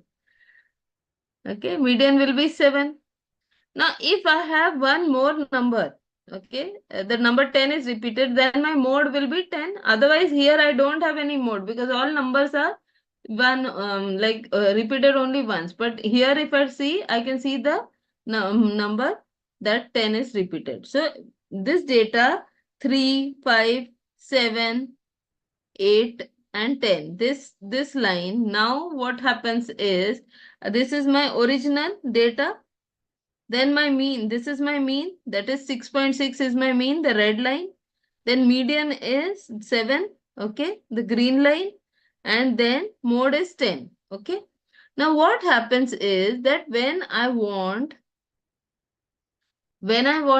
Okay, median will be 7. Now, if I have one more number, okay, the number 10 is repeated, then my mode will be 10. Otherwise, here I don't have any mode because all numbers are repeated only once. But here, if I see, I can see the number that 10 is repeated. So, this data 3, 5, 7, 8 and 10. This line, now what happens is, this is my original data, then my mean, this is my mean, that is 6.6 is my mean, the red line. Then median is 7, okay, the green line. And then mode is 10, okay. Now what happens is that when I want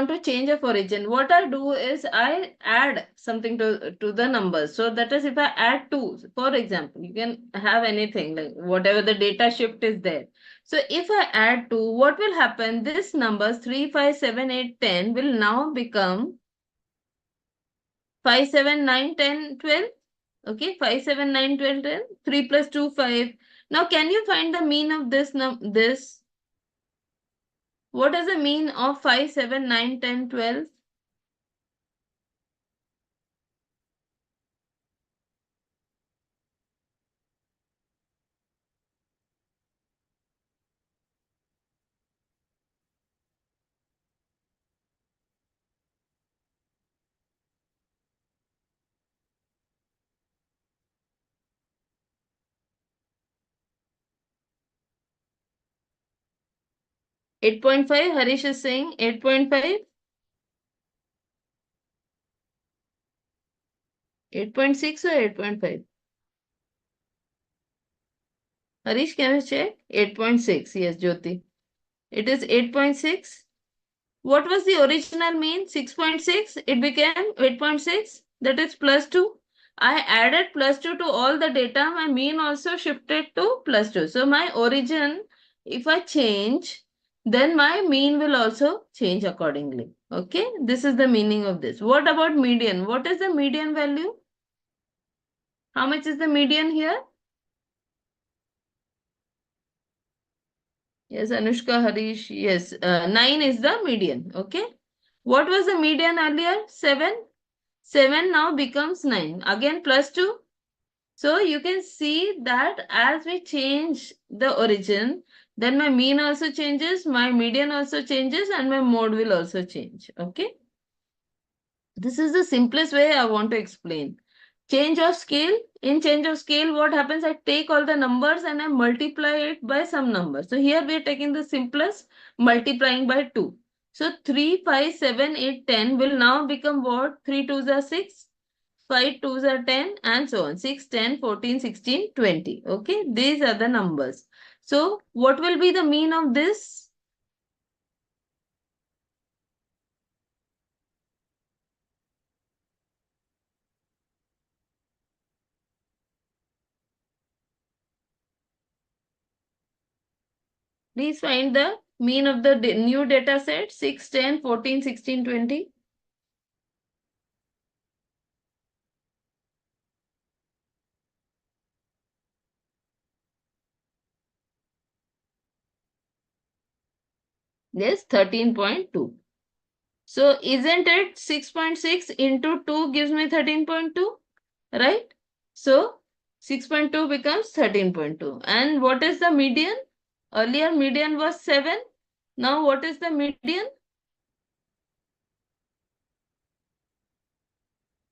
to change of origin, what I do is I add something to the numbers. So that is if I add 2, for example, you can have anything like whatever the data shift is there. So if I add 2, what will happen? This numbers 3, 5, 7, 8, 10 will now become 5, 7, 9, 10, 12. Okay, 5, 7, 9, 12, 10. 3 plus 2, 5. Now can you find the mean of this? What is the mean of 5, 7, 9, 10, 12? 8.5, Harish is saying 8.5. 8.6 or 8.5? Harish, can you check? 8.6. Yes, Jyoti. It is 8.6. What was the original mean? 6.6. It became 8.6. that is plus 2. I added plus 2 to all the data. My mean also shifted to plus 2. So my origin, if I change, then my mean will also change accordingly. Okay, this is the meaning of this. What about median? What is the median value? How much is the median here? Yes, Anushka, Harish. Yes, 9 is the median. Okay. What was the median earlier? 7. 7 now becomes 9. Again plus 2. So you can see that as we change the origin, then my mean also changes, my median also changes, and my mode will also change. Okay. This is the simplest way I want to explain. Change of scale. In change of scale, what happens? I take all the numbers and I multiply it by some number. So here we are taking the simplest, multiplying by 2. So 3, 5, 7, 8, 10 will now become what? 3 2s are 6, 5 2s are 10, and so on. 6, 10, 14, 16, 20. Okay, these are the numbers. So what will be the mean of this? Please find the mean of the new data set 6, 10, 14, 16, 20. Yes, 13.2. So isn't it 6.6 into 2 gives me 13.2, right? So 6.2 becomes 13.2. And what is the median? Earlier median was 7. Now what is the median?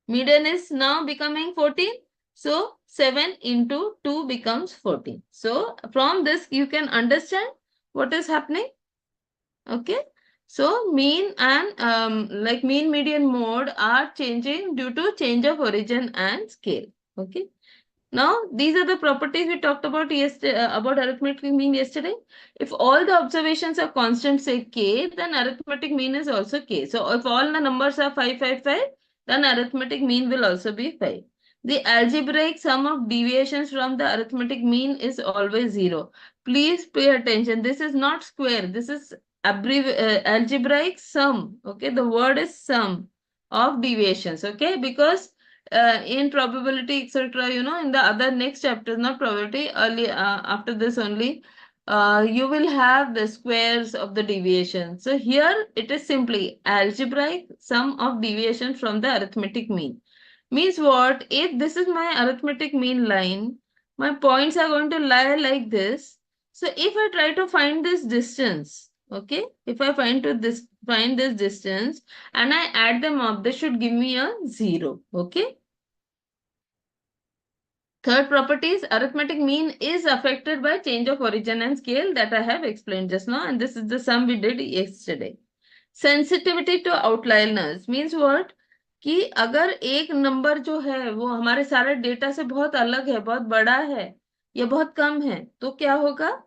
Median is now becoming 14. So 7 into 2 becomes 14. So from this you can understand what is happening. Okay. So mean and like mean, median, mode are changing due to change of origin and scale. Okay. Now, these are the properties we talked about yesterday, about arithmetic mean yesterday. If all the observations are constant, say k, then arithmetic mean is also k. So, if all the numbers are 5, 5, 5, then arithmetic mean will also be 5. The algebraic sum of deviations from the arithmetic mean is always 0. Please pay attention. This is not square. This is algebraic sum. Okay, the word is sum of deviations. Okay, because in probability etc, in the other next chapters, not probability, early after this only, you will have the squares of the deviation. So here it is simply algebraic sum of deviation from the arithmetic mean. Means what? If this is my arithmetic mean line, my points are going to lie like this. So if I try to find this distance, okay, if I find this distance and I add them up, this should give me a 0. Okay. Third property is arithmetic mean is affected by change of origin and scale that I have explained just now, and this is the sum we did yesterday. Sensitivity to outliers means what? कि अगर एक number जो है वो हमारे सारे data से बहुत अलग है, बहुत बड़ा है या बहुत कम है, तो क्या होगा?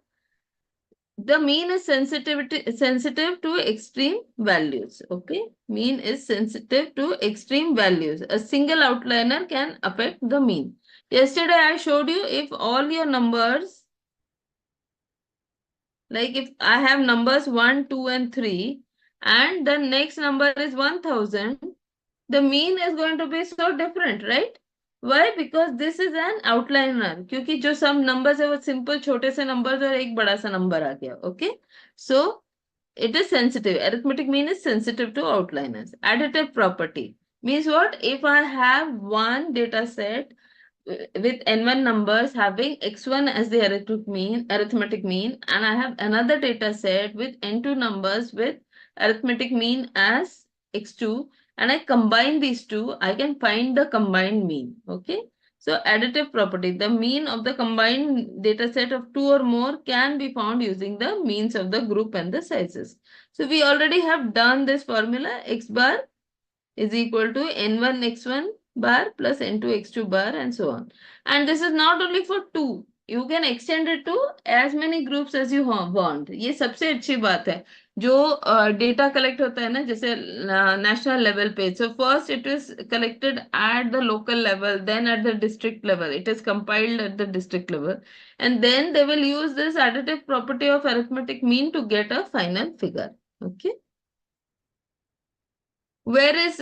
The mean is sensitive to extreme values. Okay, mean is sensitive to extreme values. A single outlier can affect the mean. Yesterday I showed you, if all your numbers, like if I have numbers 1, 2, and 3, and the next number is 1000, the mean is going to be so different, right? Why? Because this is an outlier. क्योंकि जो सब numbers है वो simple छोटे से numbers और एक बड़ा सा number आ गया. Okay, so it is sensitive. Arithmetic mean is sensitive to outliers. Additive property means what? If I have one data set with n1 numbers having x1 as the arithmetic mean, and I have another data set with n2 numbers with arithmetic mean as x2, and I combine these two, I can find the combined mean. Okay. So additive property, the mean of the combined data set of two or more can be found using the means of the group and the sizes. So we already have done this formula. X bar is equal to n1 x1 bar plus n2 x2 bar and so on. And this is not only for two. You can extend it to as many groups as you want. ये सबसे अच्छी बात है. जो data collect होता है ना, जैसे नेशनल लेवल पे, so first it is collected at the local level, then at the district level, it is compiled at the district level, and then they will use this additive property of arithmetic mean to get a final figure. Okay. Where is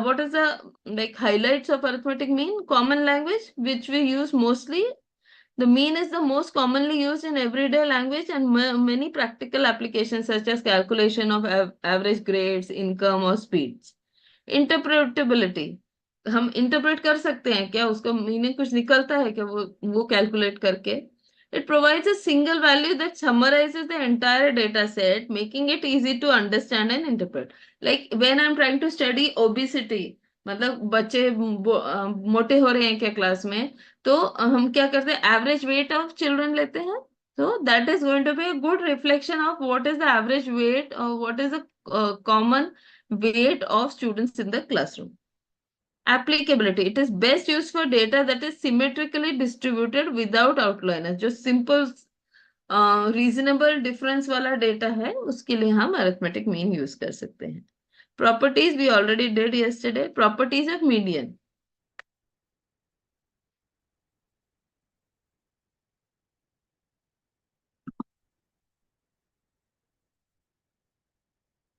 what is the like highlights of arithmetic mean? Common language, which we use mostly. The mean is the most commonly used in everyday language, and many practical applications such as calculation of average grades, income or speeds. Interpretability, हम interpret कर सकते हैं क्या, उसका meaning कुछ निकलता है क्या वो कैलकुलेट करके. It provides a single value that summarizes the entire data set, making it easy to understand and interpret. Like when I'm trying to study obesity, मतलब बच्चे मोटे हो रहे हैं क्या क्लास में, तो हम क्या करते हैं, एवरेज वेट ऑफ चिल्ड्रन लेते हैं. So that is going to be a good reflection of what is the average weight or what is the common weight of students in the classroom. Applicability, it is best used for data that is symmetrically distributed without outliers. जो simple reasonable difference वाला data है उसके लिए हम arithmetic mean use कर सकते हैं. Properties we already did yesterday. Properties of median.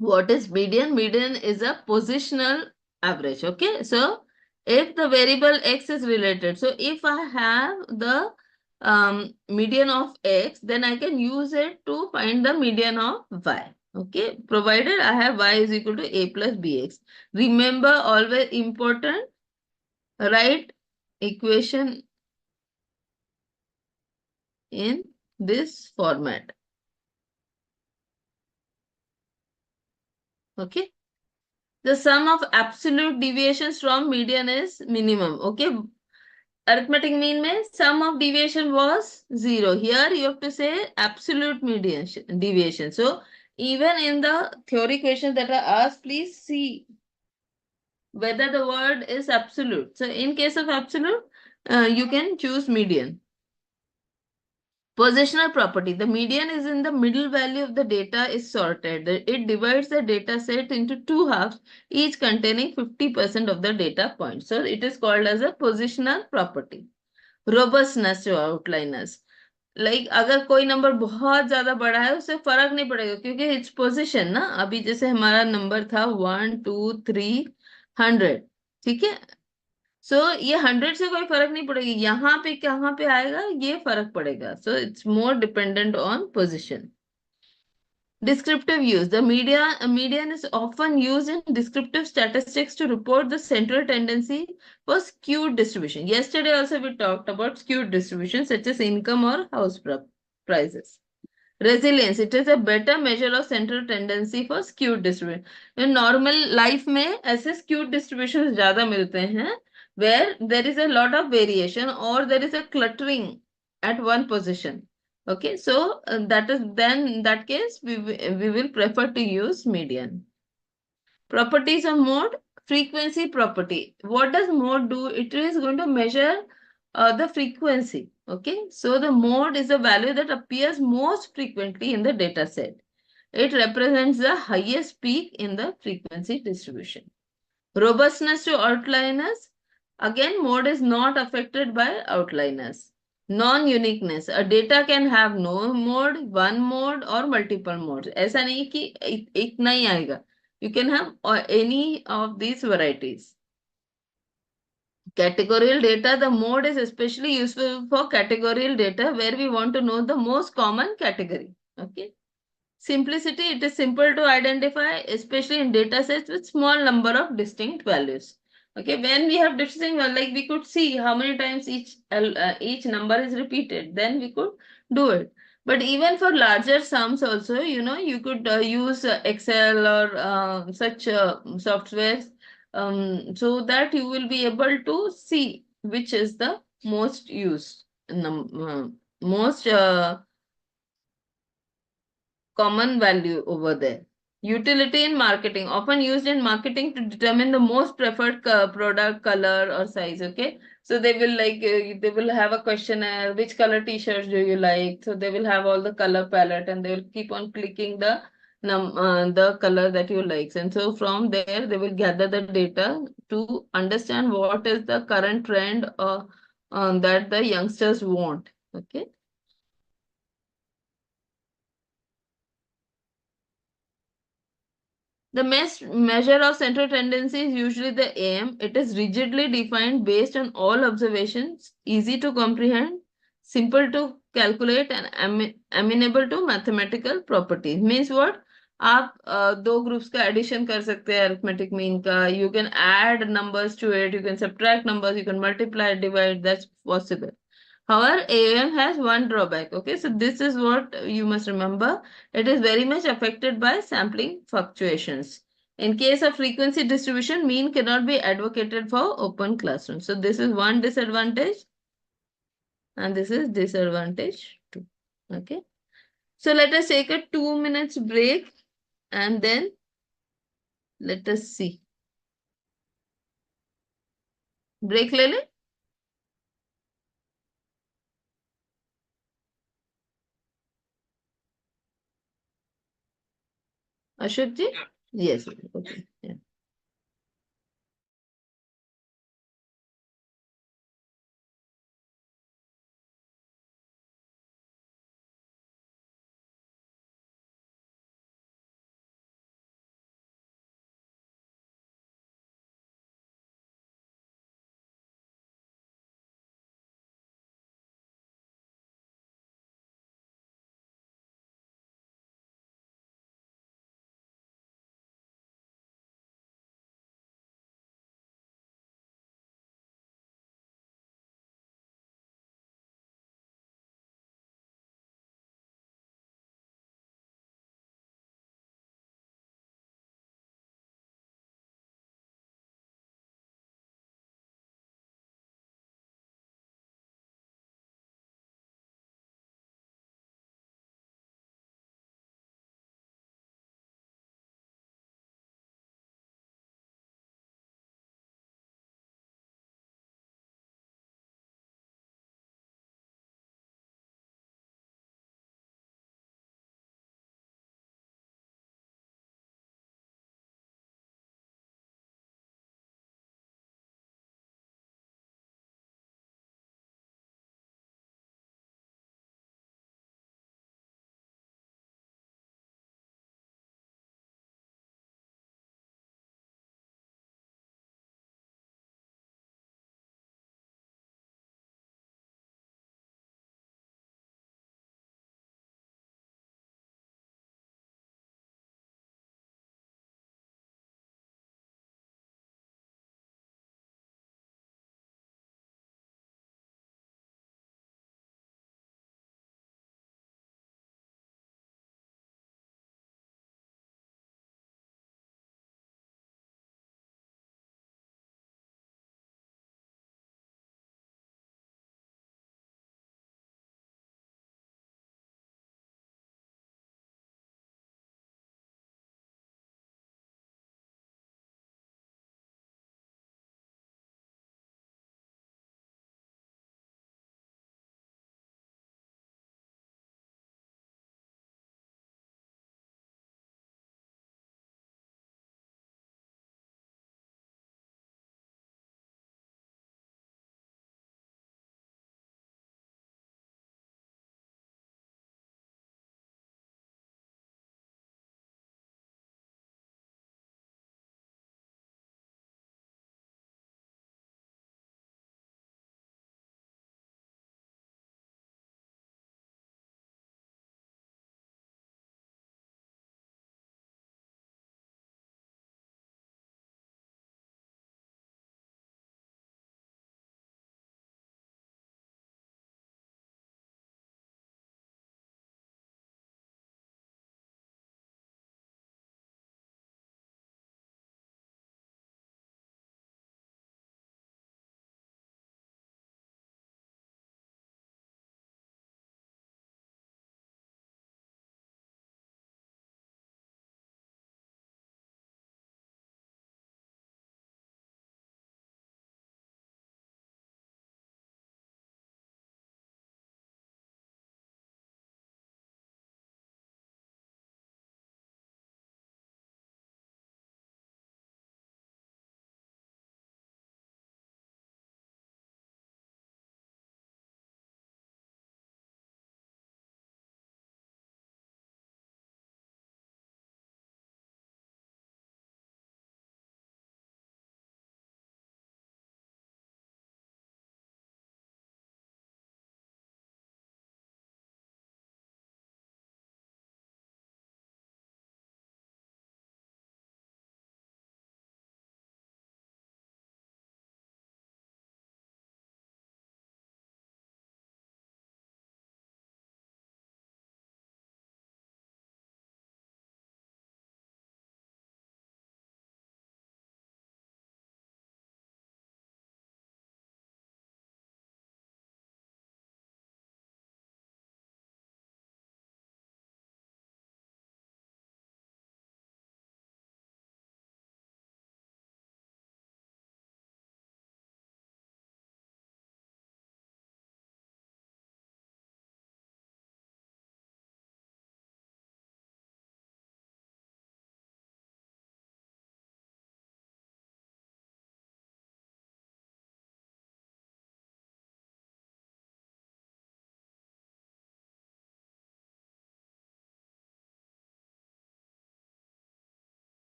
What is median? Median is a positional average. Okay. So if the variable x is related, so if I have the median of x, then I can use it to find the median of y. Okay. Provided I have y is equal to a plus bx. Remember, always important, write equation in this format. Okay. The sum of absolute deviations from median is minimum. Okay. Arithmetic mean means sum of deviation was 0. Here you have to say absolute median deviation. So even in the theory questions that are asked, please see whether the word is absolute. So in case of absolute, you can choose median. Positional property. The median is in the middle value of the data is sorted. It divides the data set into two halves, each containing 50% of the data points. So it is called as a positional property. Robustness to outliners. Like अगर कोई number बहुत ज्यादा बड़ा है उससे फर्क नहीं पड़ेगा क्योंकि इट्स पोजीशन ना. अभी जैसे हमारा नंबर था 1 2 3 100. ठीक है. सो ये 100 से कोई फर्क नहीं पड़ेगी, यहाँ पे कहाँ पे आएगा ये फर्क पड़ेगा. So it's more dependent on position. Descriptive use. The median is often used in descriptive statistics to report the central tendency for skewed distribution. Yesterday also we talked about skewed distribution such as income or house prices. Resilience. It is a better measure of central tendency for skewed distribution. In normal life में ऐसे skewed distributions ज़्यादा मिलते हैं where there is a lot of variation or there is a cluttering at one position. Okay, so that is then in that case we will prefer to use median. Properties of mode. Frequency property. What does mode do? It is going to measure the frequency. Okay, so the mode is a value that appears most frequently in the data set. It represents the highest peak in the frequency distribution. Robustness to outliners. Again, mode is not affected by outliners. Non-uniqueness. A data can have no mode, one mode or multiple modes. ऐसा नहीं कि एक नहीं आएगा. You can have any of these varieties. Categorical data. The mode is especially useful for categorical data where we want to know the most common category. Okay. Simplicity. It is simple to identify, especially in data sets with small number of distinct values. Okay, when we have distinct, like we could see how many times each number is repeated, then we could do it. But even for larger sums also, you could use Excel or such softwares, so that you will be able to see which is the most used, most common value over there. Utility in marketing, often used in marketing to determine the most preferred product, color or size. Okay, so they will they will have a questionnaire, which color t-shirts do you like? So they will have all the color palette and they will keep on clicking the the color that you likes. And so from there, they will gather the data to understand what is the current trend that the youngsters want. Okay. The measure of central tendency is usually the aim. It is rigidly defined based on all observations, easy to comprehend, simple to calculate, and amenable to mathematical properties. Means what? आप दो groups का addition कर सकते हैं arithmetic mean का. You can add numbers to it, you can subtract numbers, you can multiply, divide. That's possible. However, AOM has one drawback. Okay, so this is what you must remember. It is very much affected by sampling fluctuations. In case of frequency distribution, mean cannot be advocated for open classroom. So this is one disadvantage, and this is disadvantage two. Okay. So let us take a 2 minutes break, and then let us see. Break ले ले? Ashok ji? Yes. Okay. Yeah.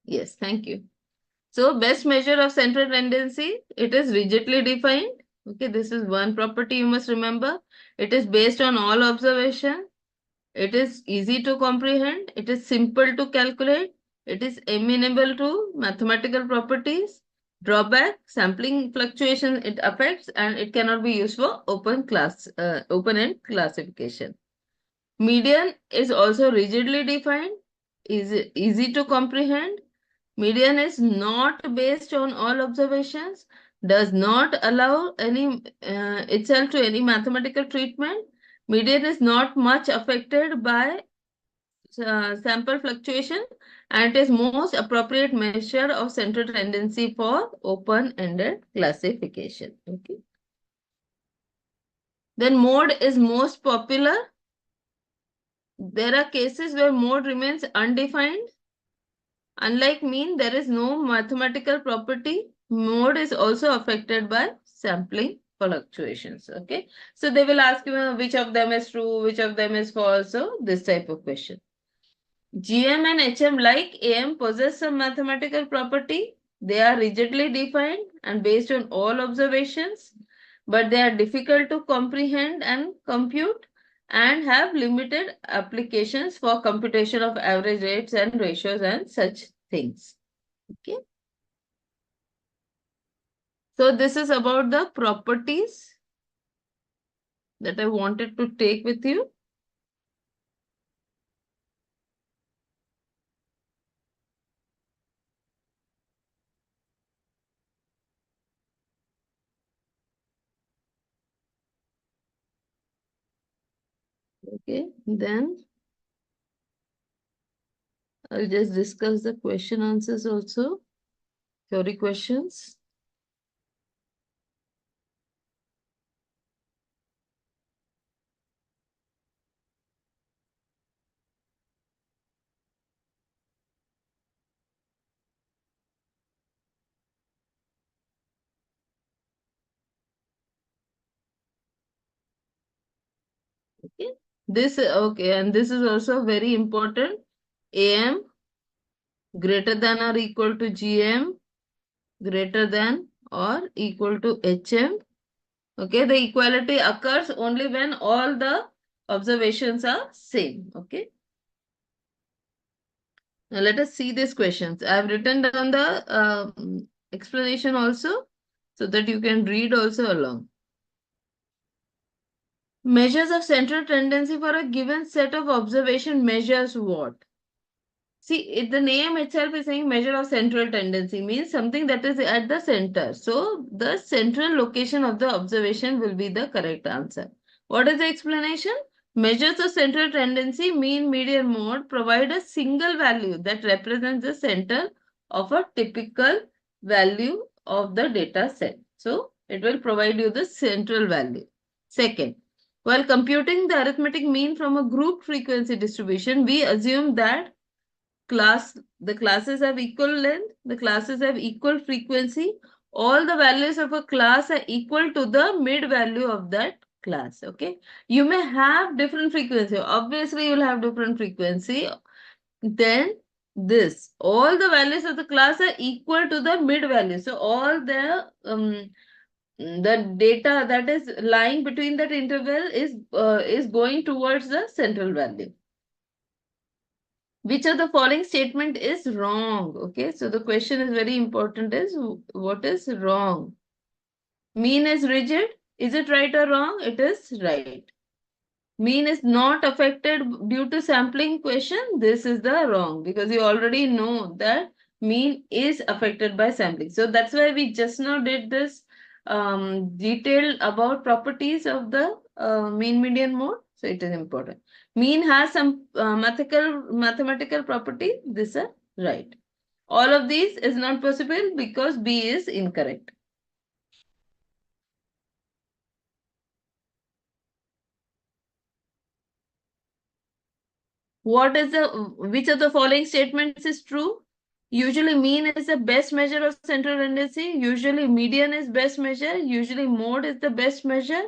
Yes, thank you. So best measure of central tendency, it is rigidly defined. Okay, this is one property you must remember. It is based on all observation. It is easy to comprehend. It is simple to calculate. It is amenable to mathematical properties. Drawback, sampling fluctuation it affects, and it cannot be used for open-end classification. Median is also rigidly defined, is easy to comprehend. Median is not based on all observations, does not allow any itself to any mathematical treatment. Median is not much affected by sample fluctuation, and it is most appropriate measure of central tendency for open-ended classification. Okay. Then mode is most popular. There are cases where mode remains undefined. Unlike mean, there is no mathematical property. Mode is also affected by sampling fluctuations. Okay. So they will ask you which of them is true, which of them is false. So this type of question. GM and HM, like AM, possess some mathematical property. They are rigidly defined and based on all observations, but they are difficult to comprehend and compute and have limited applications for computation of average rates and ratios and such things. Okay. So this is about the properties that I wanted to take with you. Okay. Then I'll just discuss the question answers also. Theory questions. Okay. And this is also very important. AM greater than or equal to GM greater than or equal to HM. Okay, the equality occurs only when all the observations are same. Okay. Now let us see these questions. I have written down the explanation also so that you can read also along. Measures of central tendency for a given set of observation measures what? See, the name itself is saying measure of central tendency means something that is at the center. So the central location of the observation will be the correct answer. What is the explanation? Measures of central tendency, mean, median, mode provide a single value that represents the center of a typical value of the data set. So it will provide you the central value. Second, while computing the arithmetic mean from a group frequency distribution, we assume that the classes have equal length, the classes have equal frequency, all the values of a class are equal to the mid value of that class. Okay, you may have different frequency, obviously you will have different frequency. Then this, all the values of the class are equal to the mid value, so all the data that is lying between that interval is going towards the central value. Which of the following statement is wrong? Okay, so the question is very important, is what is wrong? Mean is rigid. Is it right or wrong? It is right. Mean is not affected due to sampling question. This is the wrong, because you already know that mean is affected by sampling. So that's why we just now did this detailed about properties of the mean, median, mode. So it is important. Mean has some mathematical property. This is right. All of these is not possible because B is incorrect. Which of the following statements is true? Usually mean is the best measure of central tendency. Usually median is best measure. Usually mode is the best measure.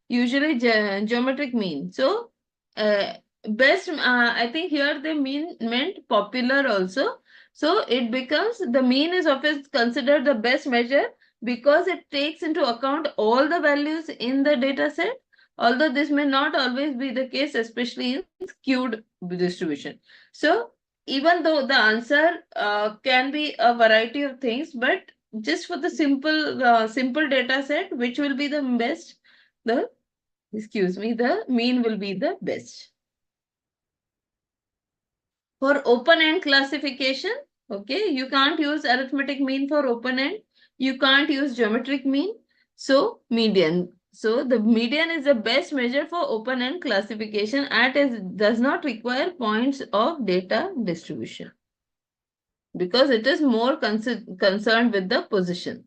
Usually geometric mean. So best, I think here they meant popular also. So it becomes the mean is often considered the best measure because it takes into account all the values in the data set, although this may not always be the case, especially in skewed distribution. So even though the answer can be a variety of things, but just for the simple data set, which will be the best, the the mean will be the best. For open-end classification, okay, you can't use arithmetic mean for open-end. You can't use geometric mean. So median. So the median is the best measure for open-end classification and it does not require points of data distribution because it is more concerned with the position.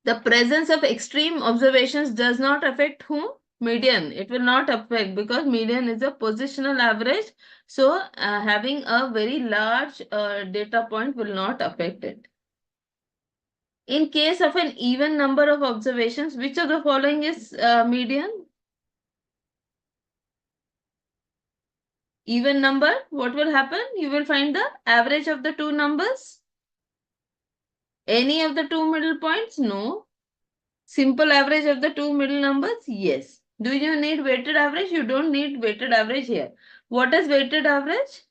The presence of extreme observations does not affect whom? Median. It will not affect because median is a positional average. So having a very large data point will not affect it. In case of an even number of observations, which of the following is median? Even number, what will happen? You will find the average of the two numbers. Any of the two middle points? No. Simple average of the two middle numbers? Yes. Do you need weighted average? You don't need weighted average here. What is weighted average?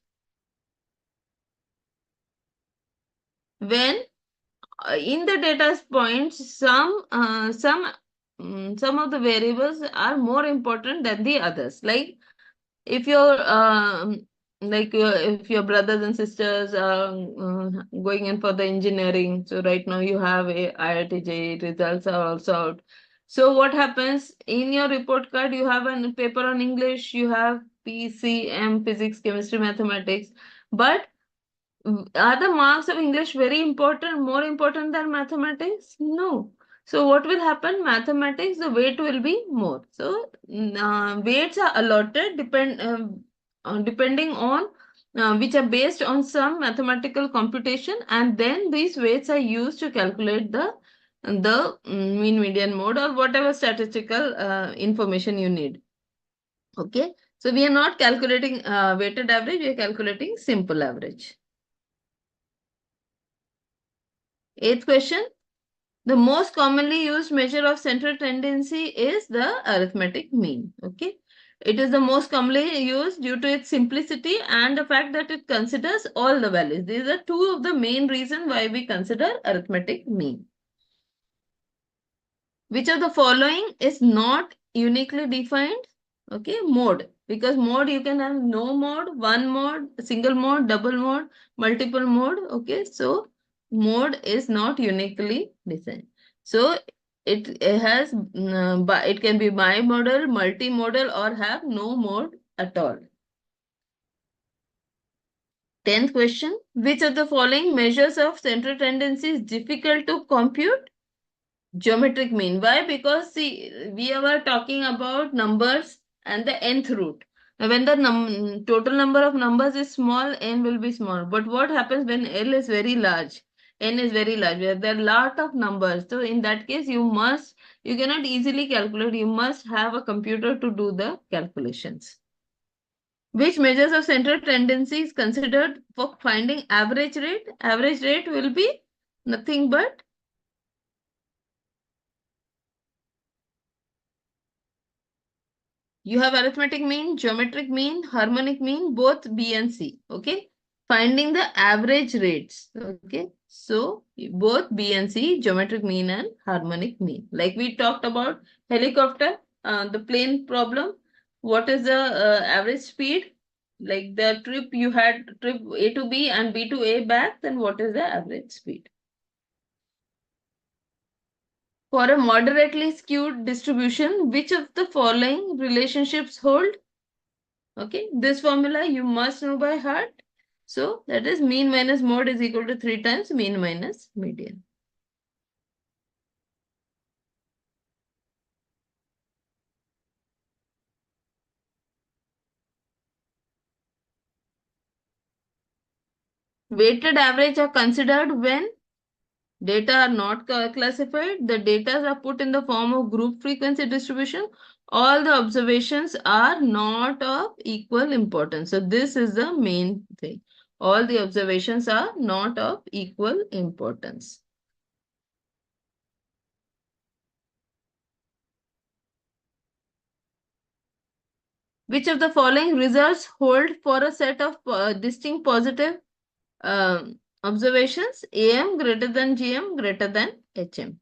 When in the data points, some of the variables are more important than the others. Like if if your brothers and sisters are going in for the engineering, so right now you have a IIT JEE results are also out. So what happens in your report card? You have a paper on English, you have PCM, physics, chemistry, mathematics, but are the marks of English very important, more important than mathematics? No. So what will happen? Mathematics, the weight will be more. So weights are allotted depending on which are based on some mathematical computation, and then these weights are used to calculate the mean median mode or whatever statistical information you need. Okay. So we are not calculating weighted average, we are calculating simple average. Eighth question. The most commonly used measure of central tendency is the arithmetic mean. Okay. It is the most commonly used due to its simplicity and the fact that it considers all the values. These are two of the main reasons why we consider arithmetic mean. Which of the following is not uniquely defined? Okay, mode. Because mode you can have no mode, one mode, single mode, double mode, multiple mode. Okay, so mode is not uniquely defined. So it can be bimodal, multimodal, or have no mode at all. 10th question. Which of the following measures of central tendency is difficult to compute? Geometric mean. Why? Because see, we were talking about numbers and the nth root. Now, when the total number of numbers is small, n will be small. But what happens when L is very large? N is very large. Where there are lot of numbers. So in that case, you cannot easily calculate. You must have a computer to do the calculations. Which measures of central tendency is considered for finding average rate? Average rate will be nothing but you have arithmetic mean, geometric mean, harmonic mean, both B and C. Okay. Finding the average rates. Okay. So both B and C, geometric mean and harmonic mean. Like we talked about helicopter, the plane problem. What is the average speed? Like the trip you had trip A to B and B to A back, then what is the average speed? For a moderately skewed distribution, which of the following relationships hold? Okay, this formula you must know by heart. So that is mean minus mode is equal to 3 times mean minus median. Weighted average are considered when Data are not classified. The data are put in the form of group frequency distribution. All the observations are not of equal importance. So this is the main thing. All the observations are not of equal importance. Which of the following results hold for a set of distinct positive observations? AM greater than GM greater than HM,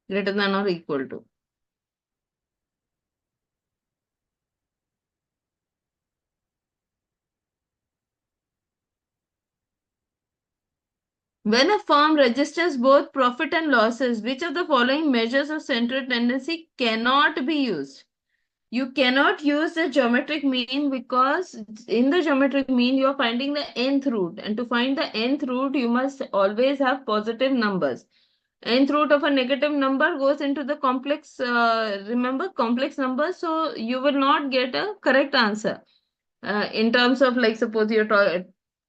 greater than or equal to. When a firm registers both profit and losses, which of the following measures of central tendency cannot be used? You cannot use the geometric mean because in the geometric mean you are finding the nth root, and to find the nth root you must always have positive numbers. Nth root of a negative number goes into the complex, remember, complex number, so you will not get a correct answer in terms of, like, suppose you're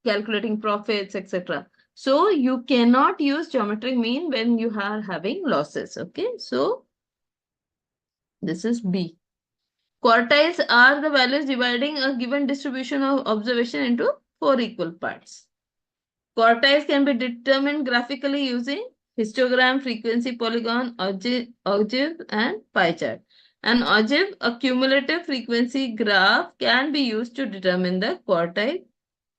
calculating profits, etc. So you cannot use geometric mean when you are having losses. Okay, so this is B. Quartiles are the values dividing a given distribution of observation into four equal parts. Quartiles can be determined graphically using histogram, frequency polygon, ogive, and pie chart. An ogive, a cumulative frequency graph, can be used to determine the quartile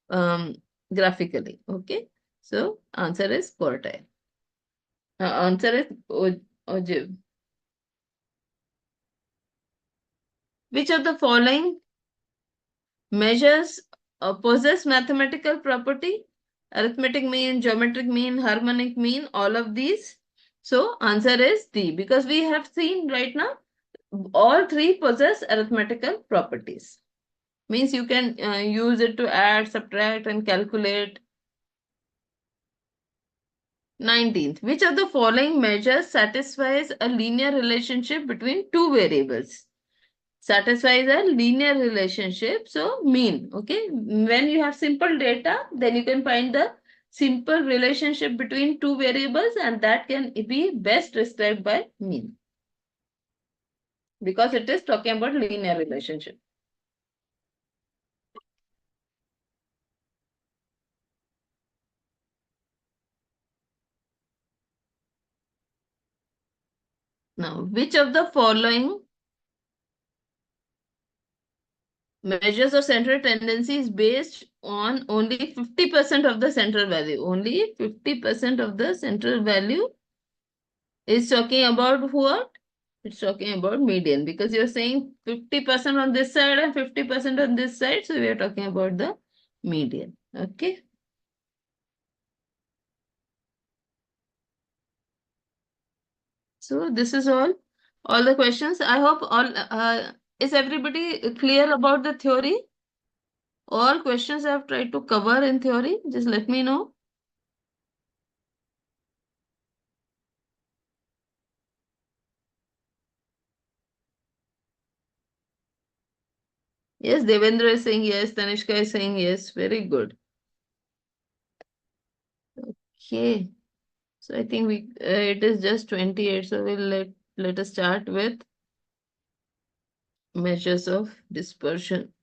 um, graphically. Okay, so answer is quartile. Answer is ogive. Which of the following measures possess mathematical property? Arithmetic mean, geometric mean, harmonic mean, all of these. So answer is D, because we have seen right now all three possess arithmetical properties. Means you can use it to add, subtract, and calculate. 19th. Which of the following measures satisfies a linear relationship between two variables? Satisfies a linear relationship. So mean. Okay. When you have simple data, then you can find the simple relationship between two variables, and that can be best described by mean, because it is talking about linear relationship. Now, which of the following measures of central tendency is based on only 50% of the central value? Only 50% of the central value is talking about what? It's talking about median, because you're saying 50% on this side and 50% on this side. So we are talking about the median. Okay. So this is all the questions. I hope is everybody clear about the theory? All questions I have tried to cover in theory. Just let me know. Yes, Devendra is saying yes. Tanishka is saying yes. Very good. Okay. So I think it is just 28. So we'll let us start with measures of dispersion.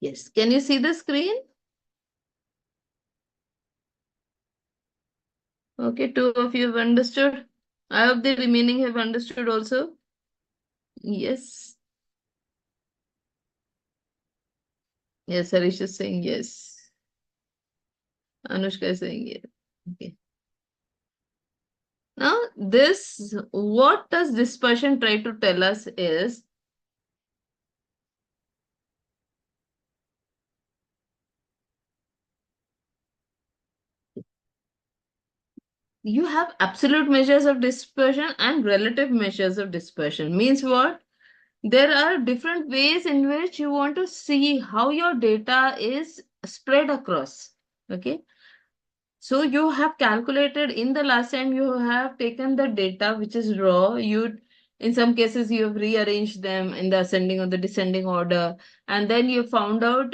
Yes. Can you see the screen? Okay, two of you have understood. I hope the remaining have understood also. Yes. Yes, Harish is saying yes. Anushka is saying yes. Okay. Now, this, what does dispersion try to tell us is, you have absolute measures of dispersion and relative measures of dispersion. Means what? There are different ways in which you want to see how your data is spread across. Okay. So you have calculated in the last time, you have taken the data which is raw. You, in some cases, you have rearranged them in the ascending or the descending order, and then you found out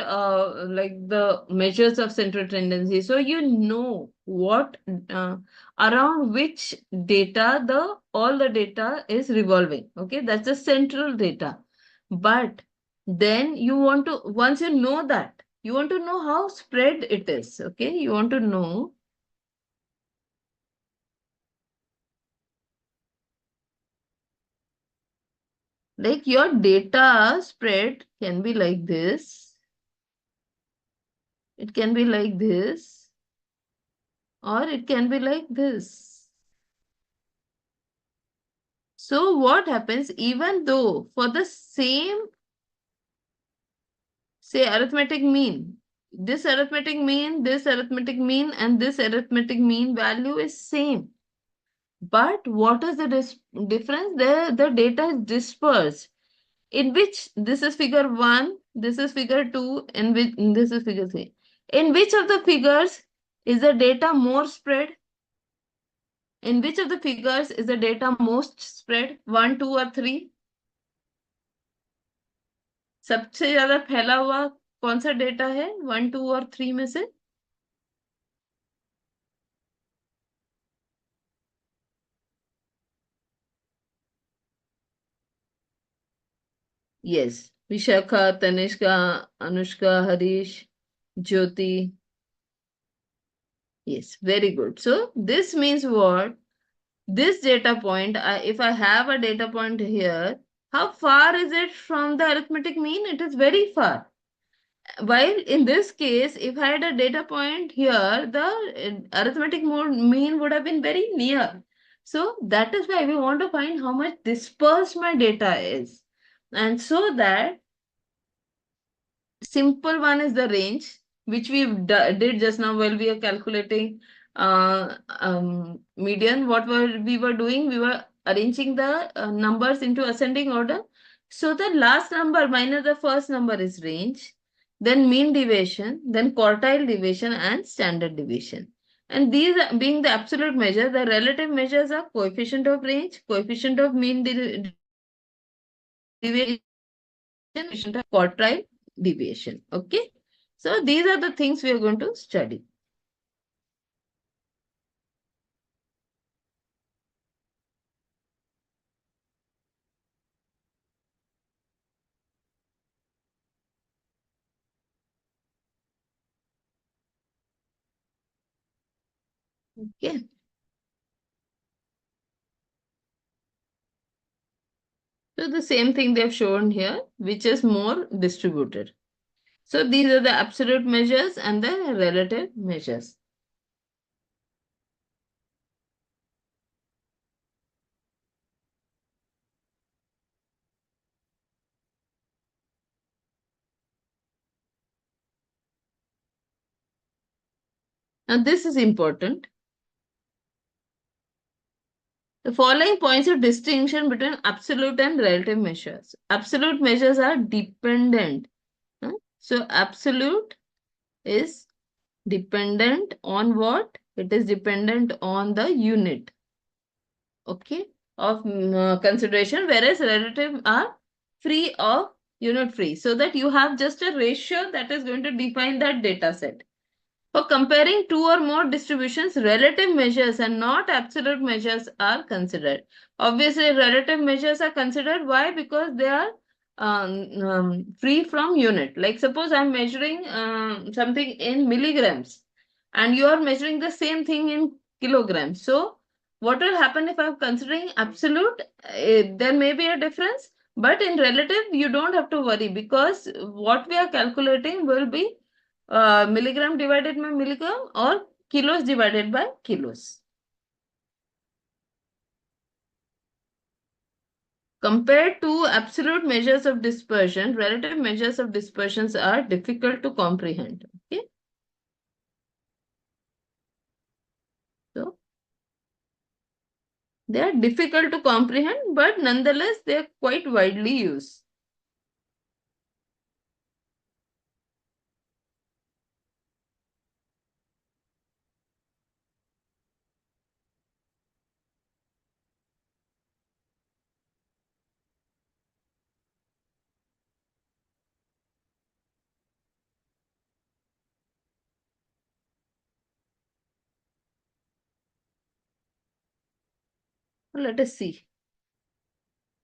like the measures of central tendency. So you know what around which data the all the data is revolving. Okay, that's the central data. But then you want to, once you know that, you want to know how spread it is. Okay, you want to know like your data spread can be like this, it can be like this, or it can be like this. So what happens, even though for the same, say, arithmetic mean, this arithmetic mean, and this arithmetic mean value is same. But what is the difference? The data is dispersed. In which, this is figure 1, this is figure 2, and which this is figure 3. In which of the figures is the data more spread? In which of the figures is the data most spread? 1, 2 or 3? सबसे ज्यादा फैला हुआ कौन सा data है 1, 2 और 3 में से? Yes, Vishakha, Tanishka, Anushka, Harish, Jyoti. Yes, very good. So this means what? This data point, if I have a data point here, how far is it from the arithmetic mean? It is very far. While in this case, if I had a data point here, the arithmetic mean would have been very near. So that is why we want to find how much dispersed my data is. And so that simple one is the range, which we did just now while we are calculating median. What we were doing? We were arranging the numbers into ascending order. So the last number minus the first number is range, then mean deviation, then quartile deviation, and standard deviation. And these being the absolute measure, the relative measures are coefficient of range, coefficient of mean deviation, quartile deviation. Okay. So these are the things we are going to study. Okay. So the same thing they have shown here, which is more distributed. So these are the absolute measures and the relative measures. Now this is important. The following points of distinction between absolute and relative measures. Absolute measures are dependent. So absolute is dependent on what? It is dependent on the unit, okay, of consideration, whereas relative are free of unit free, so that you have just a ratio that is going to define that data set. For comparing two or more distributions, relative measures and not absolute measures are considered. Obviously, relative measures are considered. Why? Because they are free from unit. Like suppose I'm measuring something in milligrams and you are measuring the same thing in kilograms. So what will happen if I'm considering absolute? There may be a difference, But in relative, you don't have to worry because what we are calculating will be milligram divided by milligram or kilos divided by kilos. Compared to absolute measures of dispersion, relative measures of dispersions are difficult to comprehend. Okay, so they are difficult to comprehend, but nonetheless, they are quite widely used. Let us see.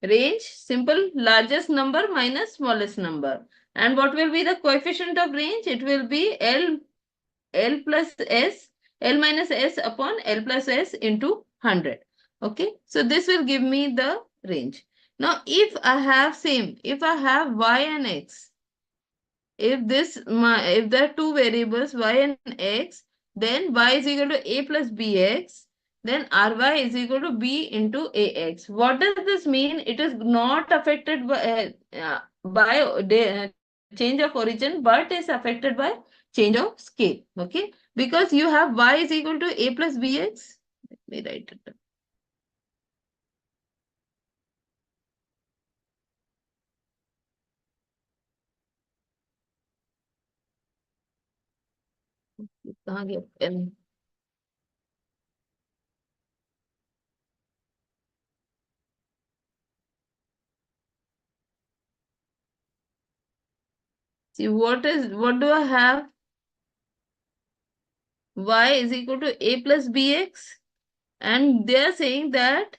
Range, simple, largest number minus smallest number. And what will be the coefficient of range? It will be L plus S, L minus S upon L plus S into 100. Okay, so this will give me the range. Now, if I have same, if I have Y and X, if there are two variables y and x, then y is equal to a plus bx, then ry is equal to b into ax. What does this mean? It is not affected by change of origin, but is affected by change of scale. Okay, because you have y is equal to a plus bx. Let me write it down. कहाँ गया pen? See, what do I have? Y is equal to a plus bx, and they are saying that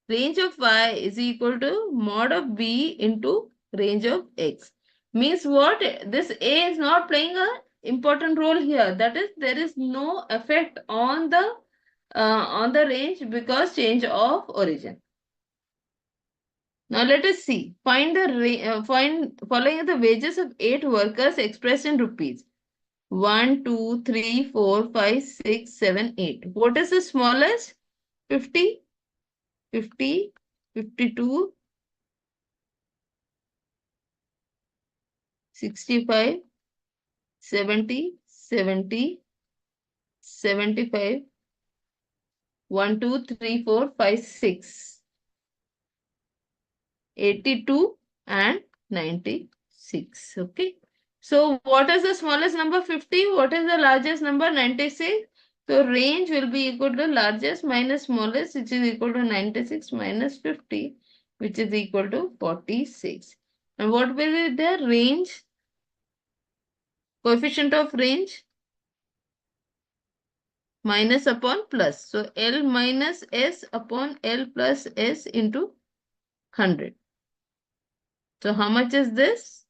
range of y is equal to mod of b into range of x. Means what? This a is not playing a important role here. That is, there is no effect on the range because change of origin. Now let us see. Find following the wages of 8 workers expressed in rupees. 1, 2, 3, 4, 5, 6, 7, 8. What is the smallest? 50, 50, 52, 65, 70, 70, 75, 1, 2, 3, 4, 5, 6, 82 and 96. Okay. So what is the smallest number? 50. What is the largest number? 96. So range will be equal to largest minus smallest, which is equal to 96 minus 50, which is equal to 46. And what will be the range? Coefficient of range? Minus upon plus. So L minus S upon L plus S into 100. So how much is this?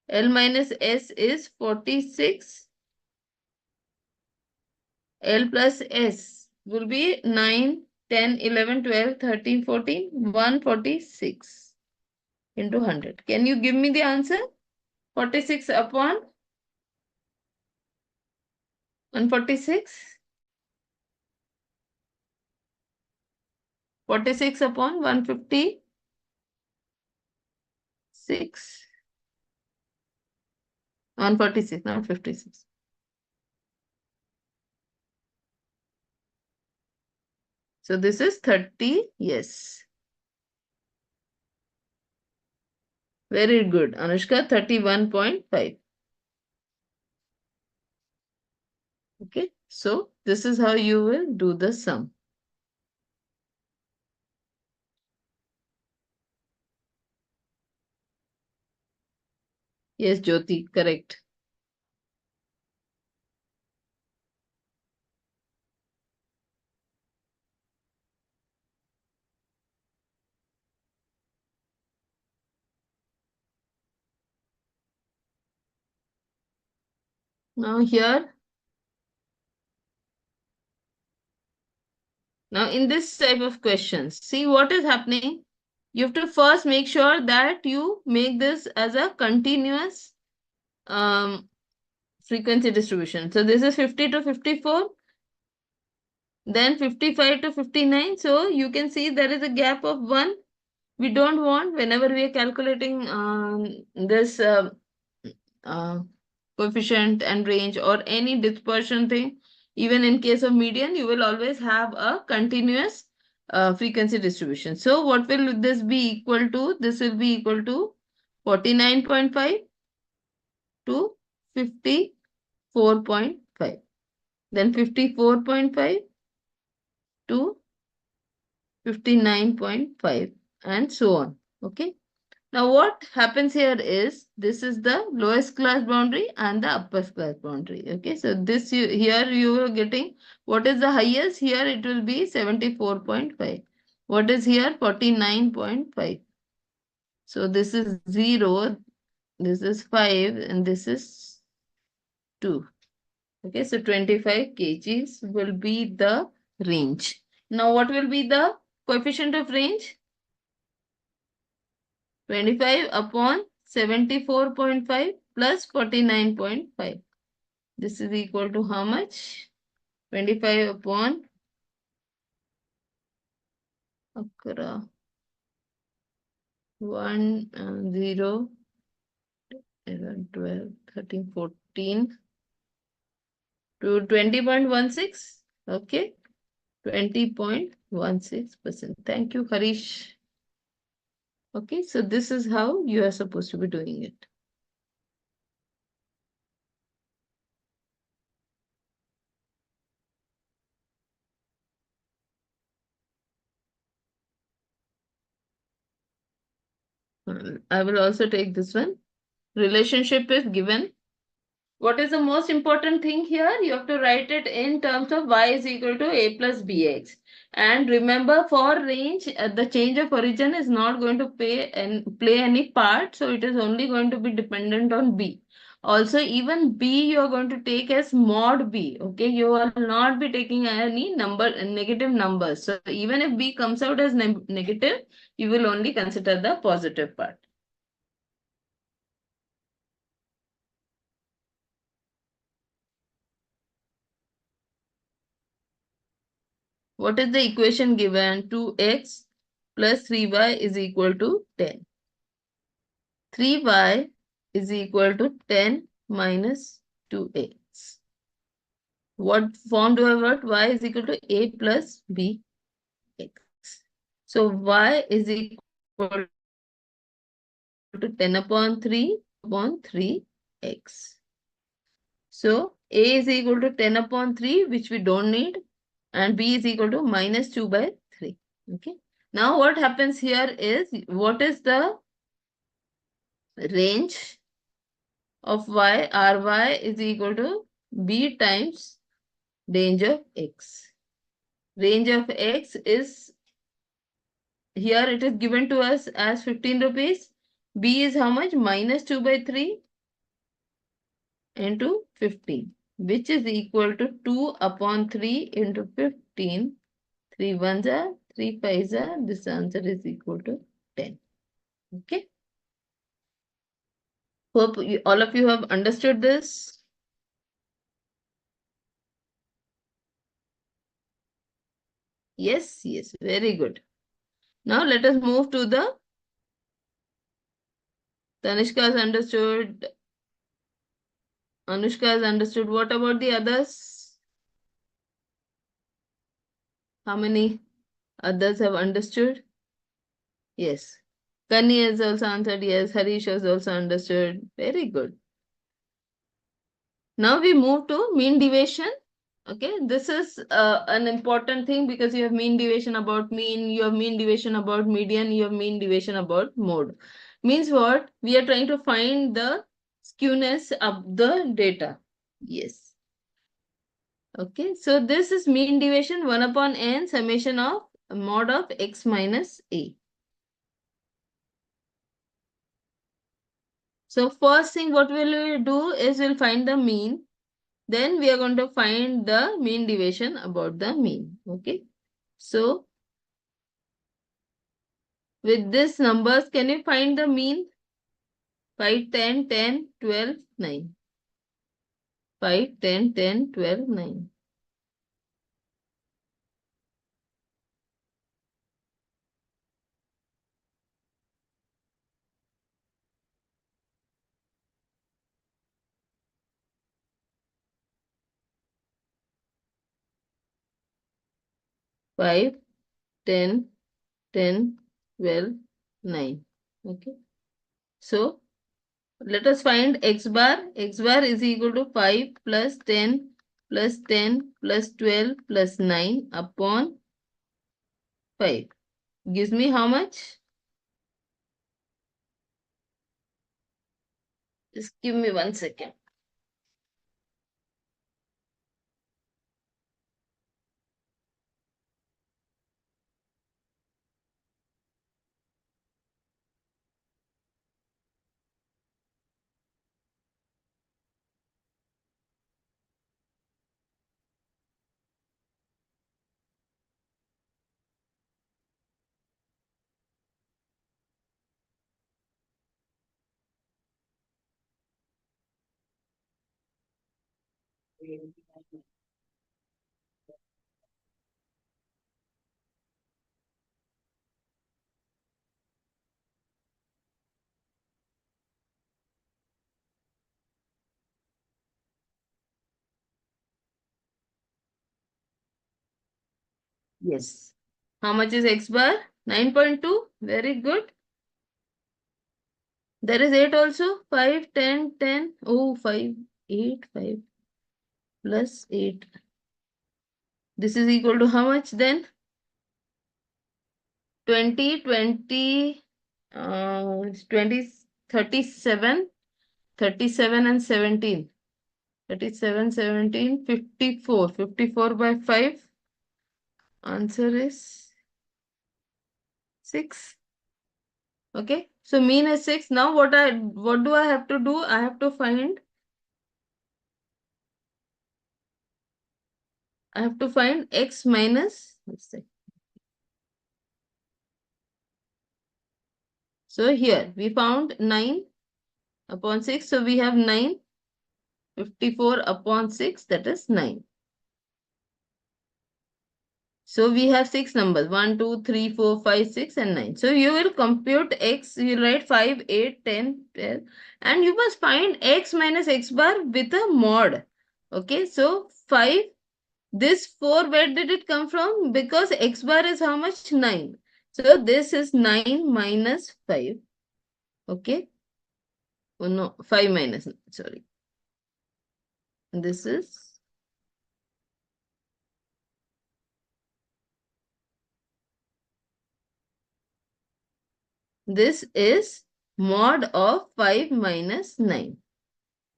L minus S is 46. L plus S will be 9, 10, 11, 12, 13, 14, 146 into 100. Can you give me the answer? 46 upon 146? 46 upon 156? 146, not 56. So this is 30, yes. Very good, Anushka, 31.5. Okay, so this is how you will do the sum. Yes, Jyoti, correct. Now here, now in this type of questions, see what is happening. you have to first make sure that you make this as a continuous frequency distribution. So this is 50 to 54, then 55 to 59. So you can see there is a gap of 1. We don't want, whenever we are calculating this uh, coefficient and range or any dispersion thing, even in case of median, you will always have a continuous frequency distribution. So what will this be equal to? This will be equal to 49.5 to 54.5. Then 54.5 to 59.5 and so on. Okay. Now what happens here is, this is the lowest class boundary and the upper class boundary. Okay, so this here you are getting, what is the highest? Here it will be 74.5. What is here? 49.5. So this is 0, this is 5, and this is 2. Okay, so 25 kgs will be the range. Now what will be the coefficient of range? 25 upon 74.5 plus 49.5. This is equal to how much? 25 upon 1, 0, 11, 12, 13, 14 to 20.16. Okay, 20.16%. Thank you, Harish. Okay, so this is how you are supposed to be doing it. I will also take this one. Relationship is given. What is the most important thing here? You have to write it in terms of y is equal to a plus bx. And remember, for range, the change of origin is not going to play any part. So it is only going to be dependent on b. Also, even b you are going to take as mod b. Okay, you will not be taking any negative numbers. So even if b comes out as negative, you will only consider the positive part. What is the equation given? 2x plus 3y is equal to 10. 3y is equal to 10 minus 2x. What form do I write? Y is equal to a plus bx. So y is equal to 10 upon 3 upon 3x. So a is equal to 10 upon 3, which we don't need, and b is equal to minus 2 by 3. Okay. Now what happens here is, what is the range of y? Ry is equal to b times range of x. Range of x is, here it is given to us as 15 rupees. B is how much? Minus 2 by 3 into 15, which is equal to 2 upon 3 into 15. 3 ones are, 3 fives are. This answer is equal to 10. Okay. Hope all of you have understood this. Yes, yes, very good. Now let us move to the Tanishka has understood. Anushka has understood. What about the others? How many others have understood? Yes. Kani has also answered yes. Harish has also understood. Very good. Now we move to mean deviation. Okay, this is an important thing, because you have mean deviation about mean, you have mean deviation about median, you have mean deviation about mode. Means what? We are trying to find the skewness of the data. Yes. Okay, so this is mean deviation 1 upon n summation of mod of x minus a. So first thing what will we do is we'll find the mean. Then we are going to find the mean deviation about the mean. Okay. So With these numbers, can you find the mean? 5, 10, 10, 12, 9. 5, 10, 10, 12, 9. 5, 10, 10, 12, 9. Okay. So let us find x bar. X bar is equal to 5 plus 10 plus 10 plus 12 plus 9 upon 5. Gives me how much? Just give me 1 second. Yes. How much is x bar? 9.2. Very good. There is 8 also. 5, 10, 10. Oh, 5, 8, 5 plus 8. This is equal to how much then? 20, 20, 20, 37, 37 and 17. 37, 17, 54. 54 by 5. Answer is 6. Okay. So mean is 6. Now what do I have to do? I have to find x minus, let's say. So here we found 9 upon 6. So we have 9. 54 upon 6, that is 9. So we have 6 numbers, 1, 2, 3, 4, 5, 6 and 9. So you will compute x, you write 5, 8, 10, 12 and you must find x minus x bar with a mod. Okay, so 5, this 4, where did it come from? Because x bar is how much? 9. So this is 9 minus 5. Okay. Oh no, 5 minus, sorry. This is mod of 5 minus 9.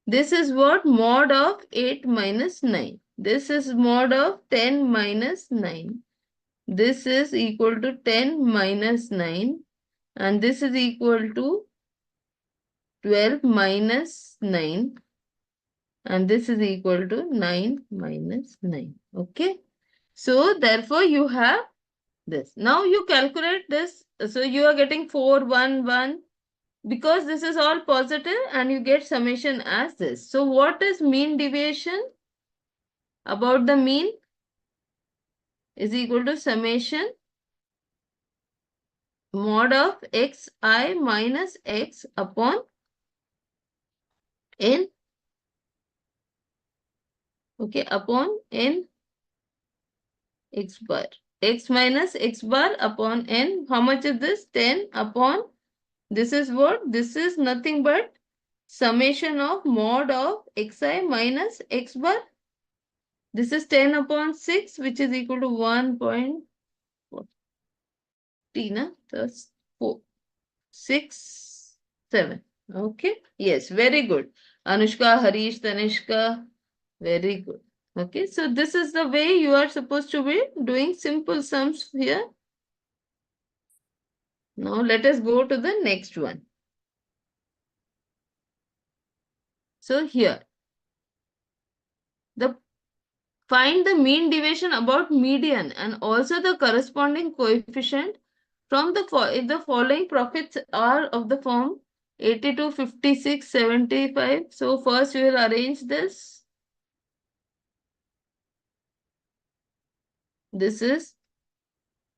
This is what? Mod of 8 minus 9. This is mod of 10 minus 9. This is equal to 10 minus 9. And this is equal to 12 minus 9. And this is equal to 9 minus 9. Okay. So therefore you have this. Now you calculate this. So you are getting 4, 1, 1. Because this is all positive and you get summation as this. So what is mean deviation? About the mean is equal to summation mod of xi minus x upon n. Okay, upon n x bar. X minus x bar upon n. How much is this? 10 upon. This is what? This is nothing but summation of mod of xi minus x bar. This is 10 upon 6, which is equal to 1.40. That's 4, 6, 7. Okay. Yes, very good. Anushka, Harish, Tanishka, very good. Okay, so this is the way you are supposed to be doing simple sums here. Now let us go to the next one. So here, the find the mean deviation about median and also the corresponding coefficient From the if the following profits are of the form 82, 56, 75. So first we will arrange this. This is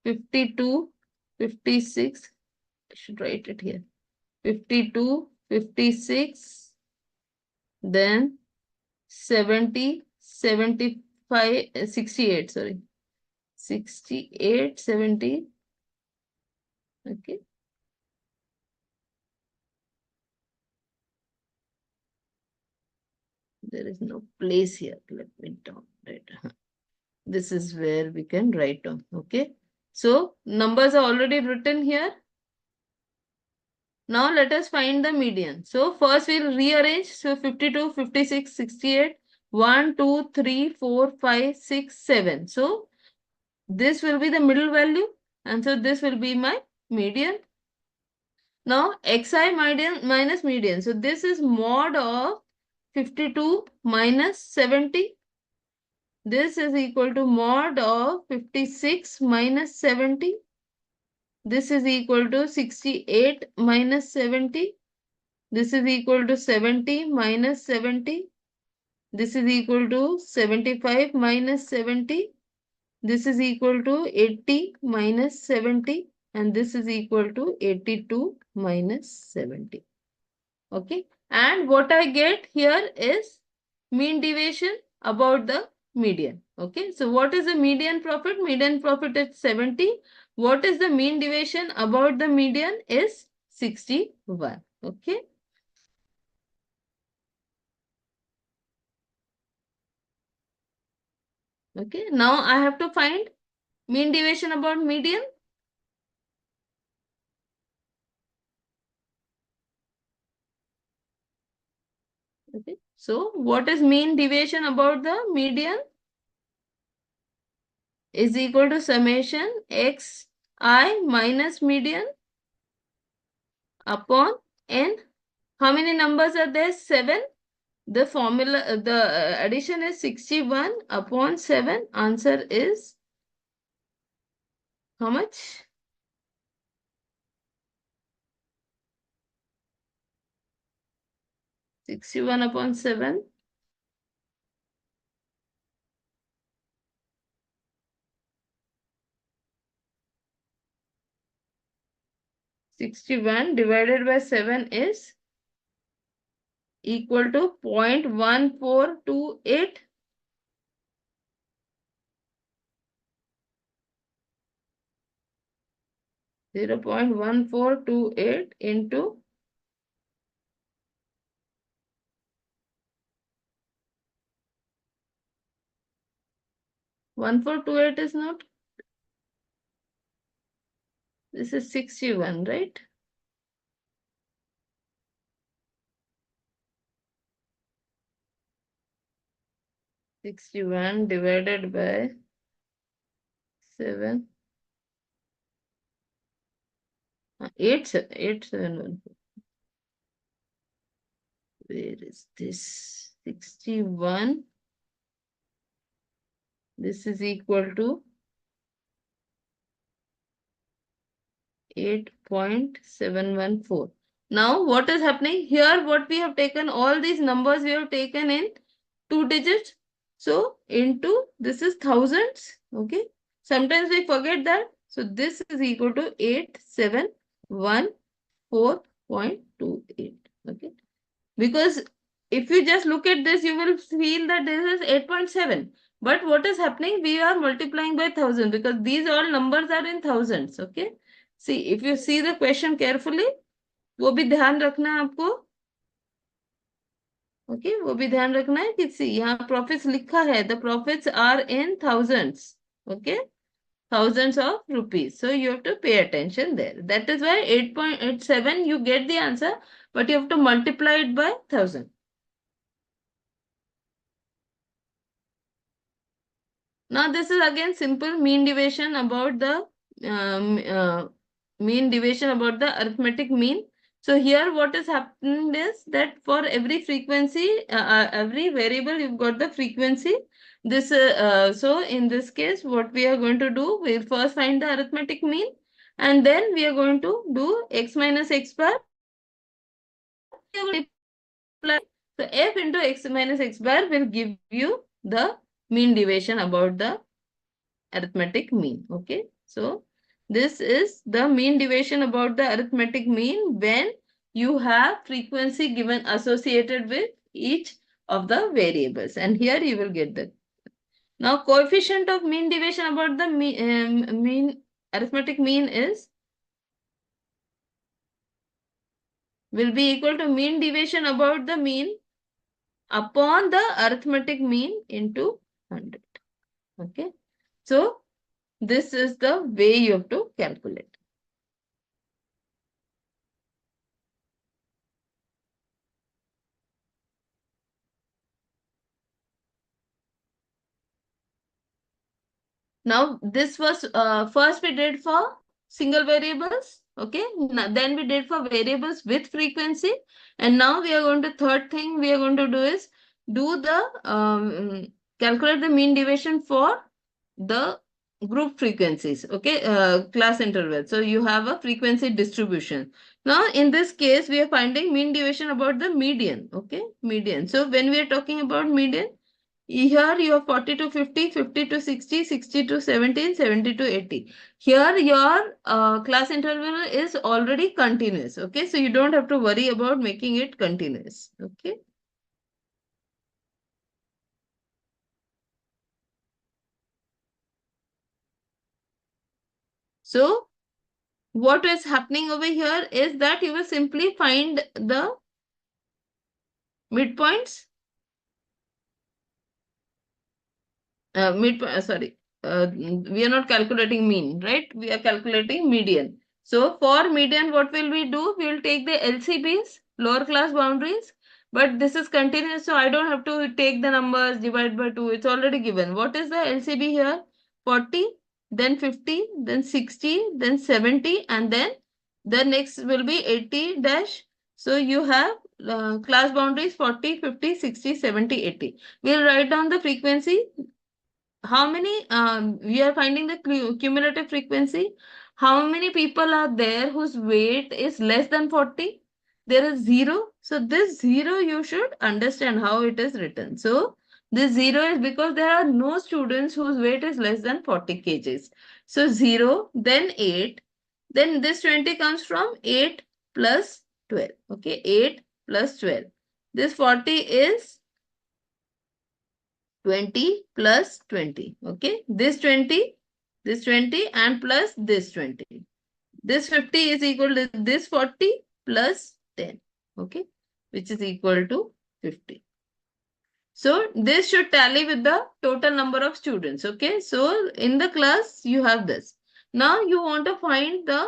52, 56. I should write it here. 52, 56, then 70, 75, 68, sorry. 68, 70. Okay. There is no place here. Let me down. Right. This is where we can write down. Okay. So numbers are already written here. Now let us find the median. So first we'll rearrange. So 52, 56, 68. 1, 2, 3, 4, 5, 6, 7. So this will be the middle value. And so this will be my median. Now xi median minus median. So this is mod of 52 minus 70. This is equal to mod of 56 minus 70. This is equal to 68 minus 70. This is equal to 70 minus 70. This is equal to 75 minus 70. This is equal to 80 minus 70. And this is equal to 82 minus 70. Okay. And what I get here is mean deviation about the median. Okay. So what is the median profit? Median profit is 70. What is the mean deviation about the median is 61. Okay. Okay. Now I have to find mean deviation about median. Okay. So what is mean deviation about the median? Is equal to summation xi minus median upon n. How many numbers are there? 7. The formula, the addition is 61 upon 7. Answer is how much? 61 upon 7. 61 divided by 7 is equal to 0.1428. 0.1428 into 1428 is not. This is 61, right? Sixty-one divided by 7. 8714. Where is this? 61. This is equal to 8.714. Now what is happening here? What we have taken, all these numbers we have taken in 2 digits. So into this is thousands. Okay. Sometimes we forget that. So this is equal to 8714.28. Okay. Because if you just look at this, you will feel that this is 8.7. But what is happening? We are multiplying by 1000 because these all numbers are in thousands. Okay. See, if you see the question carefully, वो भी ध्यान रखना है आपको. Okay, वो भी ध्यान रखना है कि सी यहाँ प्रॉफिट्स लिखा है. The profits are in thousands. Okay, thousands of rupees. So you have to pay attention there. That is why 8.87 you get the answer, but you have to multiply it by 1000. Now this is again simple mean deviation about the mean deviation about the arithmetic mean. So here what is happened is that for every frequency, every variable you've got the frequency. This so in this case what we are going to do, we'll first find the arithmetic mean and then we are going to do x minus x bar. So f into x minus x bar will give you the mean deviation about the arithmetic mean. Okay, so this is the mean deviation about the arithmetic mean when you have frequency given associated with each of the variables, and here you will get the now coefficient of mean deviation about the mean arithmetic mean is will be equal to mean deviation about the mean upon the arithmetic mean into 100. Okay, so this is the way you have to calculate. Now this was first we did for single variables. Okay, then we did for variables with frequency, and now we are going to third thing we are going to do is do the calculate the mean deviation for the group frequencies. Okay, class interval. So you have a frequency distribution. Now in this case we are finding mean deviation about the median. Okay, median. So when we are talking about median, here you have 40 to 50, 50 to 60, 60 to 70, 70 to 80. Here your class interval is already continuous. Okay, so you don't have to worry about making it continuous. Okay. So what is happening over here is that you will simply find the midpoints, sorry, we are not calculating mean, right? We are calculating median. So for median, what will we do? We will take the LCBs, lower class boundaries, but this is continuous, so I don't have to take the numbers, divide by 2. It's already given. What is the LCB here? 40, then 50, then 60, then 70, and then the next will be 80 dash. So you have class boundaries 40, 50, 60, 70, 80. We'll write down the frequency. How many we are finding the cumulative frequency. How many people are there whose weight is less than 40? There is 0. So this 0 you should understand how it is written. So this 0 is because there are no students whose weight is less than 40 kgs. So 0, then 8, then this 20 comes from 8 plus 12. Okay, 8 plus 12. This 40 is 20 plus 20. Okay, this 20 and plus this 20. This 50 is equal to this 40 plus 10. Okay, which is equal to 50. So this should tally with the total number of students. Okay, so in the class you have this. Now you want to find the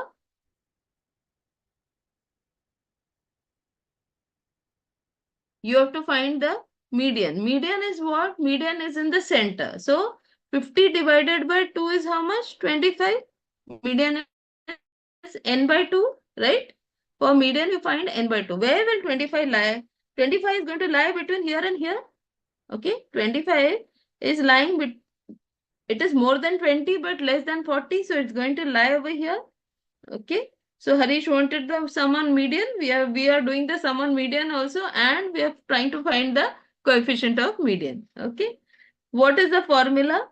you have to find the median. Median is what? Median is in the center. So 50 divided by 2 is how much? 25. Median is n by 2, right? For median, you find n by 2. Where will 25 lie? 25 is going to lie between here and here. Okay, 25 is lying, it is more than 20 but less than 40. So it's going to lie over here. Okay. So Harish wanted the sum on median. We are doing the sum on median also, and we are trying to find the coefficient of median. Okay. What is the formula?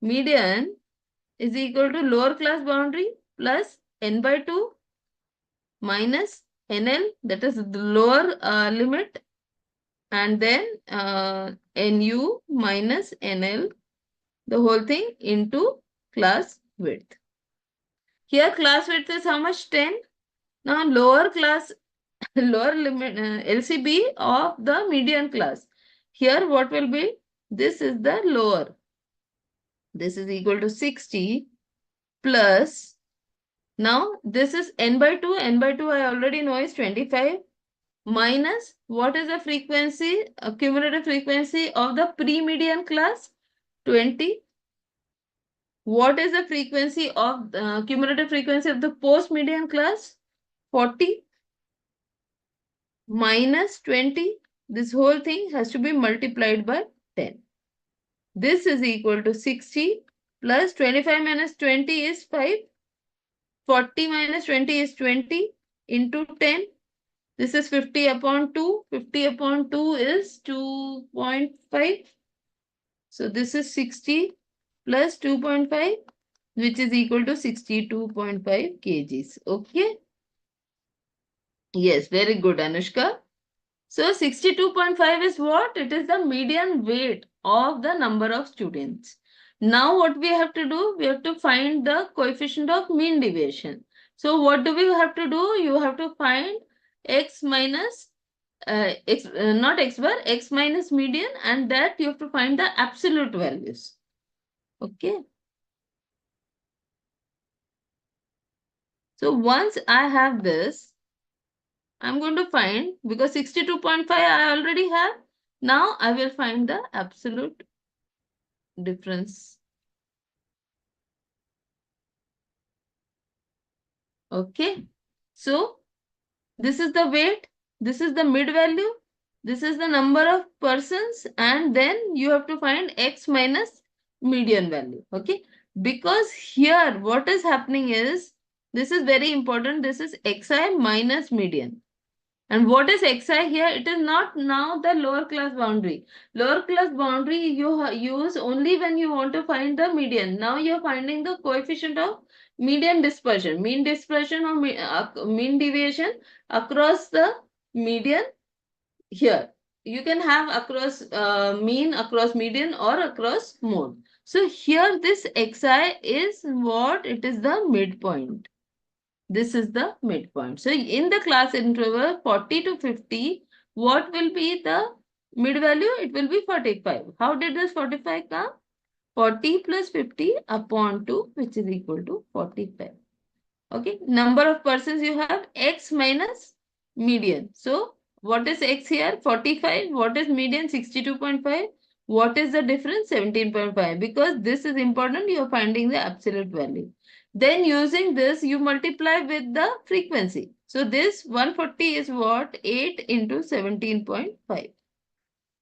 Median is equal to lower class boundary plus n by 2 minus NL, that is the lower limit, and then NU minus NL, the whole thing into class width. Here class width is how much? 10. Now lower class, lower limit LCB of the median class. Here what will be? This is the lower. This is equal to 60 plus, now this is n by 2. N by 2 I already know is 25 minus what is the frequency, cumulative frequency of the pre-median class? 20. What is the frequency of cumulative frequency of the post-median class? 40 minus 20. This whole thing has to be multiplied by 10. This is equal to 60 plus 25 minus 20 is 5. 40 minus 20 is 20 into 10. This is 50 upon 2. 50 upon 2 is 2.5. So this is 60 plus 2.5, which is equal to 62.5 kgs. Okay. Yes, very good, Anushka. So 62.5 is what? It is the median weight of the number of students. Now what we have to do? We have to find the coefficient of mean deviation. So what do we have to do? You have to find x minus not x bar, x minus median, and that you have to find the absolute values. Okay. So once I have this, I'm going to find, because 62.5 I already have, now I will find the absolute difference. Okay. So this is the weight, this is the mid value, this is the number of persons, and then you have to find x minus median value. Okay. Because here what is happening is, this is very important, this is xi minus median. And what is xi here? It is not now the lower class boundary. Lower class boundary you use only when you want to find the median. Now you are finding the coefficient of median dispersion, mean dispersion or mean deviation across the median here. You can have across mean, across median, or across mode. So here this xi is what? It is the midpoint. This is the midpoint. So in the class interval 40 to 50, what will be the mid value? It will be 45. How did this 45 come? 40 plus 50 upon 2, which is equal to 45. Okay. Number of persons you have, x minus median. So what is x here? 45. What is median? 62.5. What is the difference? 17.5. Because this is important, you are finding the absolute value. Then using this, you multiply with the frequency. So this 140 is what? 8 into 17.5.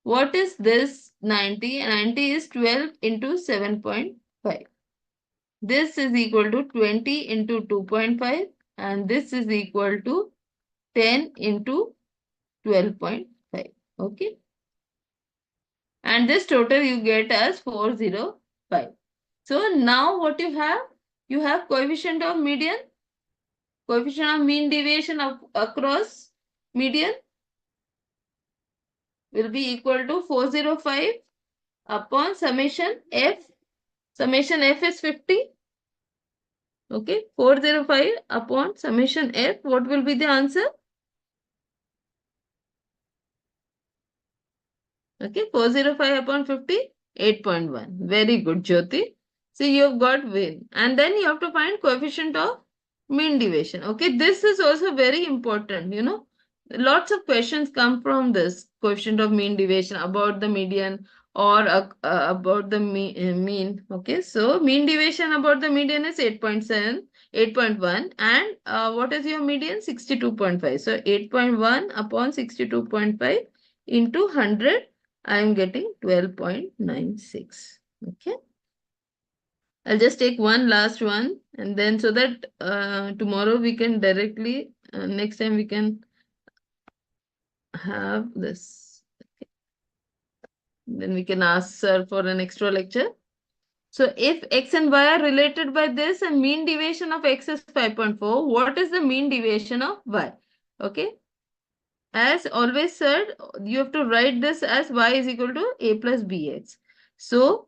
What is this 90? 90 is 12 into 7.5. This is equal to 20 into 2.5, and this is equal to 10 into 12.5. Okay. And this total you get as 405. So now what you have? You have coefficient of median, coefficient of mean deviation of across median will be equal to 405 upon summation f. Summation f is 50. Okay. 405 upon summation f. What will be the answer? Okay, 405 upon 50, 8.1. Very good, Jyoti. So you've got win. And then you have to find coefficient of mean deviation. Okay, this is also very important, you know. Lots of questions come from this coefficient of mean deviation about the median or about the mean. Okay, so mean deviation about the median is 8.7, 8.1. And what is your median? 62.5. So 8.1 upon 62.5 into 100. I am getting 12.96. Okay. I'll just take one last one, and then so that tomorrow we can directly, next time we can have this. Okay. Then we can ask sir for an extra lecture. So if x and y are related by this and mean deviation of x is 5.4, what is the mean deviation of y? Okay. As always said, you have to write this as y is equal to a plus bx. So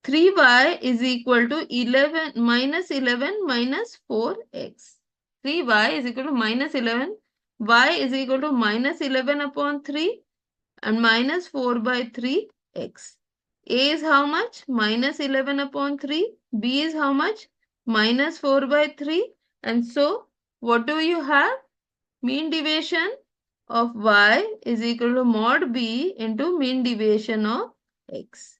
3y is equal to 11 minus 4x. 3y is equal to minus 11. Y is equal to minus 11 upon 3 and minus 4 by 3x. A is how much? Minus 11 upon 3. B is how much? Minus 4 by 3. And so, what do you have? Mean deviation of y is equal to mod b into mean deviation of x.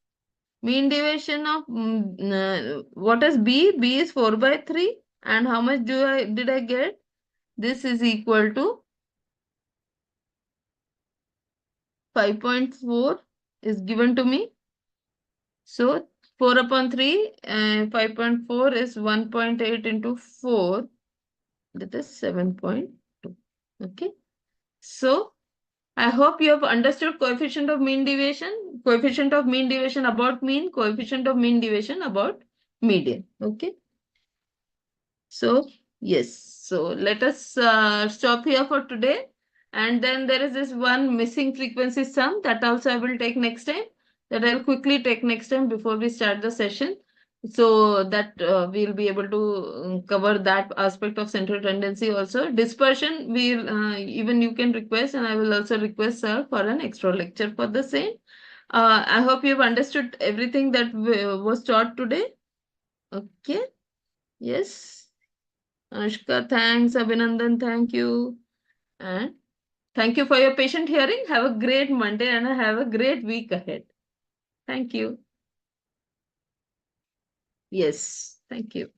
Mean deviation of what is b? B is 4 by 3. And how much did I get? This is equal to 5.4 is given to me. So 4 upon 3, 5.4 is 1.8 into 4, that is 7.2. Okay. So I hope you have understood coefficient of mean deviation, coefficient of mean deviation about mean, coefficient of mean deviation about median. Okay. So, yes. So let us stop here for today. And then there is this one missing frequency sum that also I will take next time. That I'll quickly take next time before we start the session. So that we'll be able to cover that aspect of central tendency also. Dispersion, we'll even you can request, and I will also request sir for an extra lecture for the same. I hope you've understood everything that was taught today. Okay. Yes. Anushka, thanks. Abhinandan, thank you. And thank you for your patient hearing. Have a great Monday and have a great week ahead. Thank you. Yes, thank you.